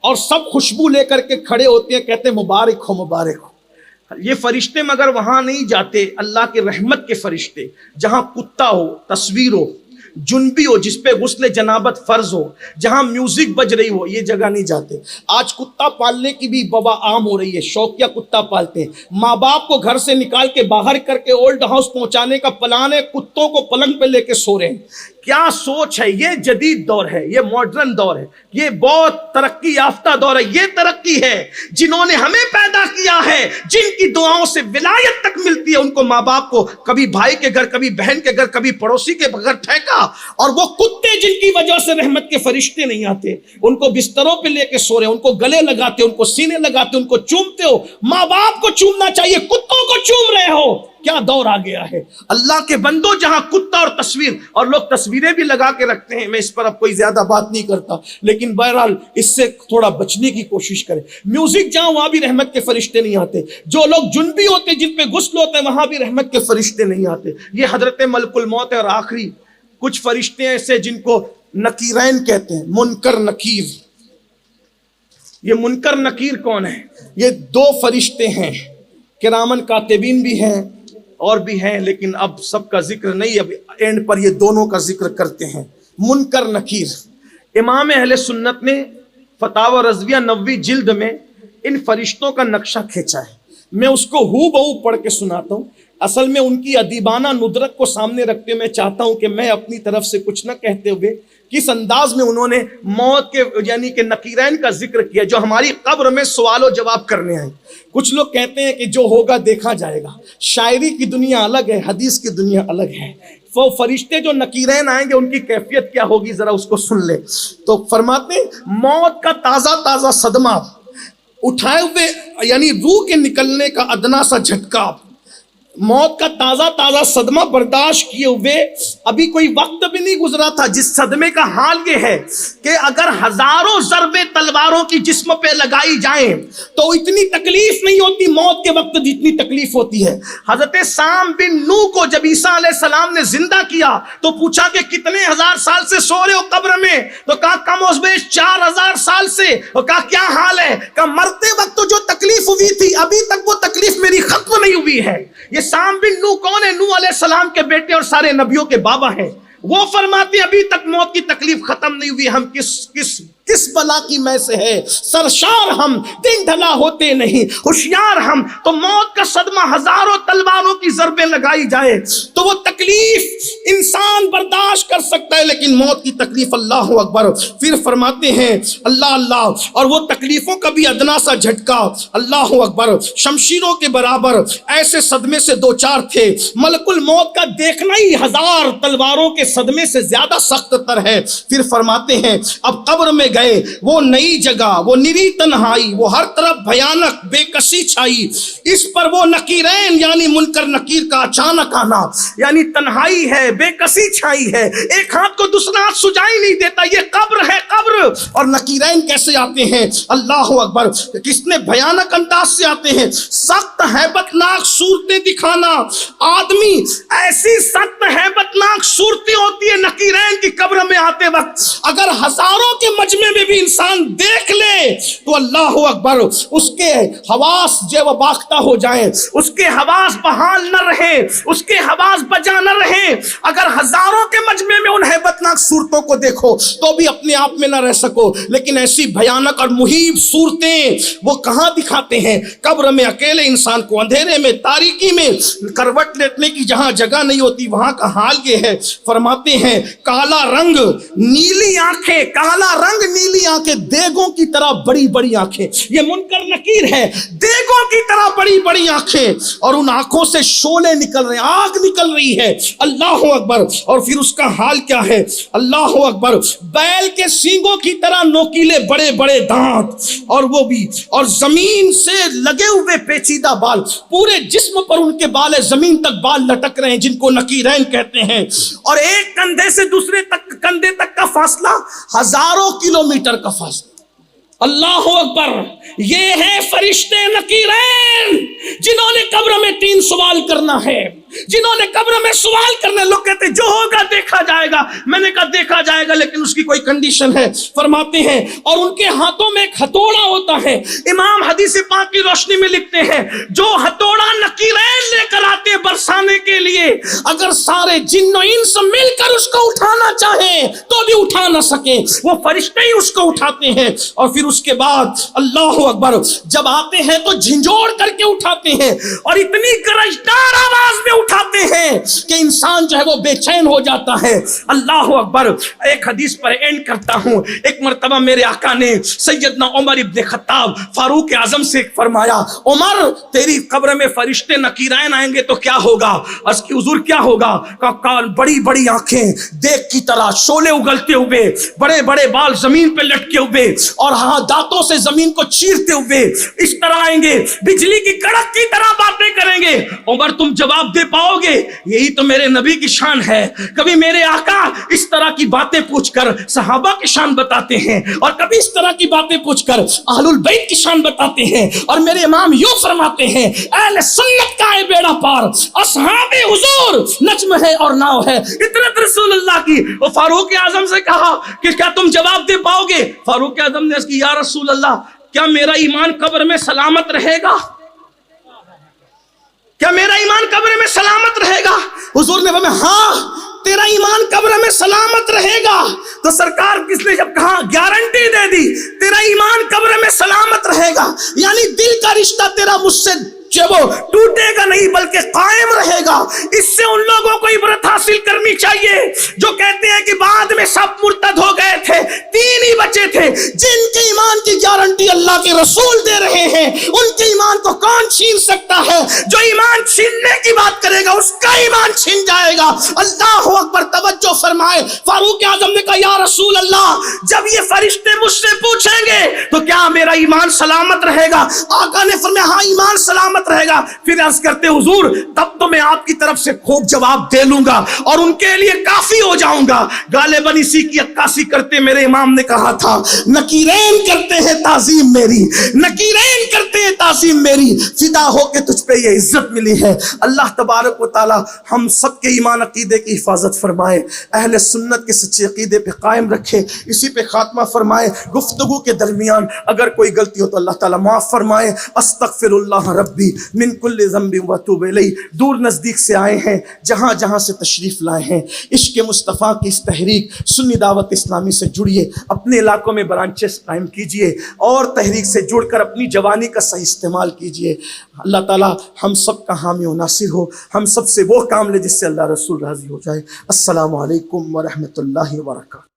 اور سب خوشبو لے کر کے کھڑے ہوتے ہیں، کہتے ہیں مبارک ہو مبارک ہو۔ یہ فرشتے مگر وہاں نہیں جاتے، اللہ کے رحمت کے فرشتے، جہاں کتا ہو، تصویر ہو، جنبی ہو جس پہ غسل جنابت فرض ہو، جہاں میوزک بج رہی ہو، یہ جگہ نہیں جاتے۔ آج کتا پالنے کی بھی وبا عام ہو رہی ہے، شوقیہ کتا پالتے ہیں، ماں باپ کو گھر سے نکال کے باہر کر کے اولڈ ہاؤس پہنچانے کا پلان ہے، کتوں کو پلنگ پہ لے کے سو رہے ہیں۔ کیا سوچ ہے؟ یہ جدید دور ہے، یہ ماڈرن دور ہے، یہ بہت ترقی یافتہ دور ہے۔ یہ ترقی ہے جنہوں نے ہمیں پیدا کیا ہے، جن کی دعاؤں سے ولایت تک ملتی ہے، ان کو ماں باپ کو کبھی بھائی کے گھر، کبھی بہن کے گھر، کبھی پڑوسی کے گھر پھینکا، اور وہ کتے جن کی وجہ سے رحمت کے فرشتے نہیں آتے، ان کو بستروں پہ لے کے سو رہے ہیں، ان کو گلے لگاتے، ان کو سینے لگاتے، ان کو چومتے ہو۔ ماں باپ کو چومنا چاہیے، کتوں کو چوم رہے ہو، کیا دور آ گیا ہے۔ اللہ کے بندوں، جہاں کتا اور تصویر، اور لوگ تصویریں بھی لگا کے رکھتے ہیں، میں اس پر اب کوئی زیادہ بات نہیں کرتا، لیکن بہرحال اس سے تھوڑا بچنے کی کوشش کریں۔ میوزک جہاں، وہاں بھی رحمت کے فرشتے نہیں آتے۔ جو لوگ جنبی ہوتے، جن پہ غسل ہوتا ہے، وہاں بھی رحمت کے فرشتے نہیں آتے۔ یہ حضرت ملک الموت ہے۔ اور آخری کچھ فرشتے ایسے جن کو نکیرین کہتے ہیں، منکر نکیر۔ یہ منکر نکیر کون ہے؟ یہ دو فرشتے ہیں، کرامن کاتبین بھی ہیں اور بھی ہیں، لیکن اب سب کا ذکر نہیں، اب اینڈ پر یہ دونوں کا ذکر کرتے ہیں۔ منکر نکیر، امام اہل سنت نے فتاوی رضویہ 90 جلد میں ان فرشتوں کا نقشہ کھینچا ہے۔ میں اس کو ہو بہو پڑھ کے سناتا ہوں۔ اصل میں ان کی ادیبانہ ندرت کو سامنے رکھتے میں چاہتا ہوں کہ میں اپنی طرف سے کچھ نہ کہتے ہوئے کس انداز میں انہوں نے موت کے یعنی کہ نکیرین کا ذکر کیا، جو ہماری قبر میں سوال و جواب کرنے آئے۔ کچھ لوگ کہتے ہیں کہ جو ہوگا دیکھا جائے گا، شاعری کی دنیا الگ ہے، حدیث کی دنیا الگ ہے۔ وہ فرشتے جو نکیرین آئیں گے ان کی کیفیت کیا ہوگی، ذرا اس کو سن لے۔ تو فرماتے ہیں موت کا تازہ تازہ صدمہ اٹھائے ہوئے، یعنی روح کے نکلنے کا ادنا سا جھٹکا، موت کا تازہ تازہ صدمہ برداشت کیے ہوئے ابھی کوئی وقت بھی نہیں گزرا تھا، جس صدمے کا حال یہ ہے کہ اگر ہزاروں ضربیں تلواروں کی جسم پہ لگائی جائیں تو اتنی تکلیف نہیں ہوتی موت کے وقت جتنی تکلیف ہوتی ہے۔ حضرت سام بن نوح کو جب عیسیٰ علیہ السلام نے زندہ کیا تو پوچھا کہ کتنے ہزار سال سے سو رہے ہو قبر میں؟ تو کہا کم از بیش 4000 سال سے۔ اور کہا کیا حال ہے؟ کہا مرتے وقت تو جو تکلیف ہوئی تھی ابھی تک وہ تکلیف میری ختم نہیں ہوئی ہے۔ یہ سام بن نوح کون ہے؟ نوح علیہ السلام کے بیٹے اور سارے نبیوں کے بابا ہیں۔ وہ فرماتے ہیں ابھی تک موت کی تکلیف ختم نہیں ہوئی، ہم کس بلا کی میں سے ہے، سرشار ہم دن ڈھلا ہوتے نہیں، ہوشیار ہم۔ تو موت کا صدمہ ہزاروں تلواروں کی ضربیں لگائی جائے تو وہ تکلیف انسان برداشت کر سکتا ہے، لیکن موت کی تکلیف اللہ اکبر۔ پھر فرماتے ہیں اللہ اللہ، اور وہ تکلیفوں کا بھی ادنا سا جھٹکا، اللہ اکبر، شمشیروں کے برابر ایسے صدمے سے دو چار تھے۔ ملک الموت کا دیکھنا ہی 1000 تلواروں کے صدمے سے زیادہ سخت تر ہے۔ پھر فرماتے ہیں اب قبر میں گئے، وہ نئی جگہ، وہ نری تنہائی، وہ ہر طرف بھیانک بے کسی چھائی، اس پر وہ نکیرین یعنی منکر نکیر کا اچانک آنا، یعنی تنہائی ہے، بے کسی چھائی ہے، ایک ہاتھ کو دوسرا ہاتھ سجائی نہیں دیتا، یہ قبر ہے قبر۔ اور نکیرین کیسے آتے ہیں؟ اللہ اکبر، کس نے بھیانک انداز سے آتے ہیں، سخت ہیبت ناک صورتیں دکھانا۔ آدمی ایسی سخت ہیبت ناک صورتیں ہوتی ہے نکیرین کی قبر میں آتے وقت، اگر ہزاروں کے مجمع میں بھی انسان دیکھ لے تو اللہ اکبر اس کے حواس جو وہ باختہ ہو جائیں، اس کے حواس بحال نہ رہے، اس کے حواس بجا نہ رہے۔ اگر ہزاروں کے مجمع میں ان ہیبت ناک صورتوں کو دیکھو تو بھی اپنے آپ میں نہ رہ سکو، لیکن ایسی بھیانک اور مہیب صورتیں وہ کہاں دکھاتے ہیں؟ قبر میں اکیلے انسان کو اندھیرے میں، تاریکی میں کروٹ لیٹنے کی جہاں جگہ نہیں ہوتی وہاں کا حال یہ ہے۔ فرماتے ہیں کالا رنگ نیلی آنکھیں، کالا رنگ نیلی آنکھیں، دیگوں کی طرح بڑی بڑی آنکھیں. یہ منکر نکیر ہے، دیگوں کی طرح بڑی بڑی آنکھیں، اور ان آنکھوں سے شعلے نکل رہے ہیں، آگ نکل رہی ہے. اللہ اکبر. اور پھر اس کا حال کیا ہے؟ اللہ اکبر. بیل کے سینگوں کی طرح نوکیلے بڑے بڑے دانت، اور وہ بھی، اور زمین سے لگے ہوئے پیچیدہ بال، پورے جسم پر ان کے بال ہے، زمین تک بال لٹک رہے ہیں جن کو نکیرین کہتے ہیں. اور ایک کندھے سے دوسرے کندھے تک کا فاصلہ ہزاروں کلومیٹر کا فاصلہ. اللہ اکبر. یہ ہے فرشتے نکیرین جنہوں نے قبر میں 3 سوال کرنا ہے، جنہوں نے قبر میں سوال کرنا ہے. لوگ کہتے ہیں جو ہوگا دیکھا جائے گا. میں نے کہا دیکھا جائے گا لیکن اس کی کوئی کنڈیشن ہے. فرماتے ہیں اور ان کے ہاتھوں میں ایک ہتھوڑا ہوتا ہے. امام حدیث پاک کی روشنی میں لکھتے ہیں جو ہتھوڑا نکیرین لے کر آتے برسانے کے لیے، اگر سارے جن و انس مل کر اس کو اٹھانا چاہیں تو بھی اٹھا نہ سکیں، وہ فرشتے ہی اس کو اٹھاتے ہیں. اور پھر اس کے بعد اللہ اکبر جب آتے ہیں تو جھنجھوڑ کر کے اٹھاتے ہیں، اور اتنی گرجدار آواز میں اٹھاتے ہیں کہ انسان جو ہے وہ بے چین ہو جاتا ہے. اللہ اکبر. ایک حدیث پر اینڈ کرتا ہوں. ایک مرتبہ میرے آقا نے سیدنا عمر ابن خطاب فاروق اعظم سے فرمایا، عمر تیری قبر میں فرشتے نکیرین آئیں گے تو کیا ہوگا؟ اس کی حضور کیا ہوگا؟ کہا بڑی بڑی آنکھیں دیگ کی طرح، شعلے اگلتے ہوئے، بڑے بڑے بال زمین پہ لٹکے ہوئے، اور ہاں دانتوں سے زمین کو چیرتے ہوئے اس طرح آئیں گے، بجلی کی کڑک کی طرح باتیں کریں گے. عمر تم جواب دے پاؤ گے؟ یہی تو میرے نبی کی شان ہے. کبھی میرے آقا اس طرح کی باتیں پوچھ کر صحابہ کی شان بتاتے ہیں، اور کبھی اس طرح کی باتیں پوچھ کر اہل البیت کی شان بتاتے ہیں. اور میرے امام یوں فرماتے ہیں اہل سنت کا ہے بیڑا پار، اصحاب حضور نجم ہے اور ناؤ ہے. اطرت رسول اللہ کی. وہ فاروق اعظم سے کہا کہ کیا تم جواب دے پاؤ گے؟ فاروق اعظم نے کہا یا رسول اللہ کیا میرا ایمان قبر میں سلامت رہے گا؟ کیا میرا ایمان قبر میں سلامت رہے گا؟ حضور نے فرمایا ہاں تیرا ایمان قبر میں سلامت رہے گا. تو سرکار کس نے جب کہا گارنٹی دے دی تیرا ایمان قبر میں سلامت رہے گا، یعنی دل کا رشتہ تیرا مجھ سے وہ ٹوٹے گا نہیں بلکہ قائم رہے گا. اس سے ان لوگوں کو عبرت حاصل کرنی چاہیے جو کہتے ہیں کہ بعد میں سب مرتد ہو گئے تھے، 3 ہی بچے تھے. جن کے ایمان کی گارنٹی اللہ کے رسول دے رہے ہیں ان کے ایمان کو کون چھین سکتا ہے؟ جو ایمان چھیننے کی بات کرے گا اس کا ایمان چھین جائے گا. اللہ اکبر. توجہ فرمائے. فاروق اعظم نے کہا یا رسول اللہ جب یہ فرشتے مجھ سے پوچھیں گے تو کیا میرا ایمان سلامت رہے گا؟ آقا نے فرمایا ہاں ایمان سلامت رہے گا. پھر عرض کرتے حضور تب تو میں آپ کی طرف سے خوب جواب دے لوں گا اور ان کے لیے کافی ہو جاؤں گا. غالباً اسی کی عکاسی کرتے میرے امام نے کہا تھا نکیرین کرتے ہیں تعظیم میری، نکیرین کرتے ہیں تعظیم میری، فدا ہو کے تجھ پہ یہ عزت ملی ہے. اللہ تبارک و تعالی ہم سب کے ایمان عقیدے کی حفاظت فرمائے، اہل سنت کے سچے عقیدے پہ قائم رکھے، اسی پہ خاتمہ فرمائے. گفتگو کے درمیان اگر کوئی غلطی ہو تو اللہ تعالی معاف فرمائے. استغفر اللہ ربی من کل ذنب واتوب الیہ. دور نزدیک سے آئے ہیں، جہاں جہاں سے تشریف لائے ہیں، عشق مصطفیٰ کی اس تحریک سنی دعوت اسلامی سے جڑیے، اپنے علاقوں میں برانچز قائم کیجئے اور تحریک سے جڑ کر اپنی جوانی کا صحیح استعمال کیجئے. اللہ تعالی ہم سب کا حامی و ناصر ہو، ہم سب سے وہ کام لے جس سے اللہ رسول راضی ہو جائے. السلام علیکم ورحمۃ اللہ وبرکاتہ.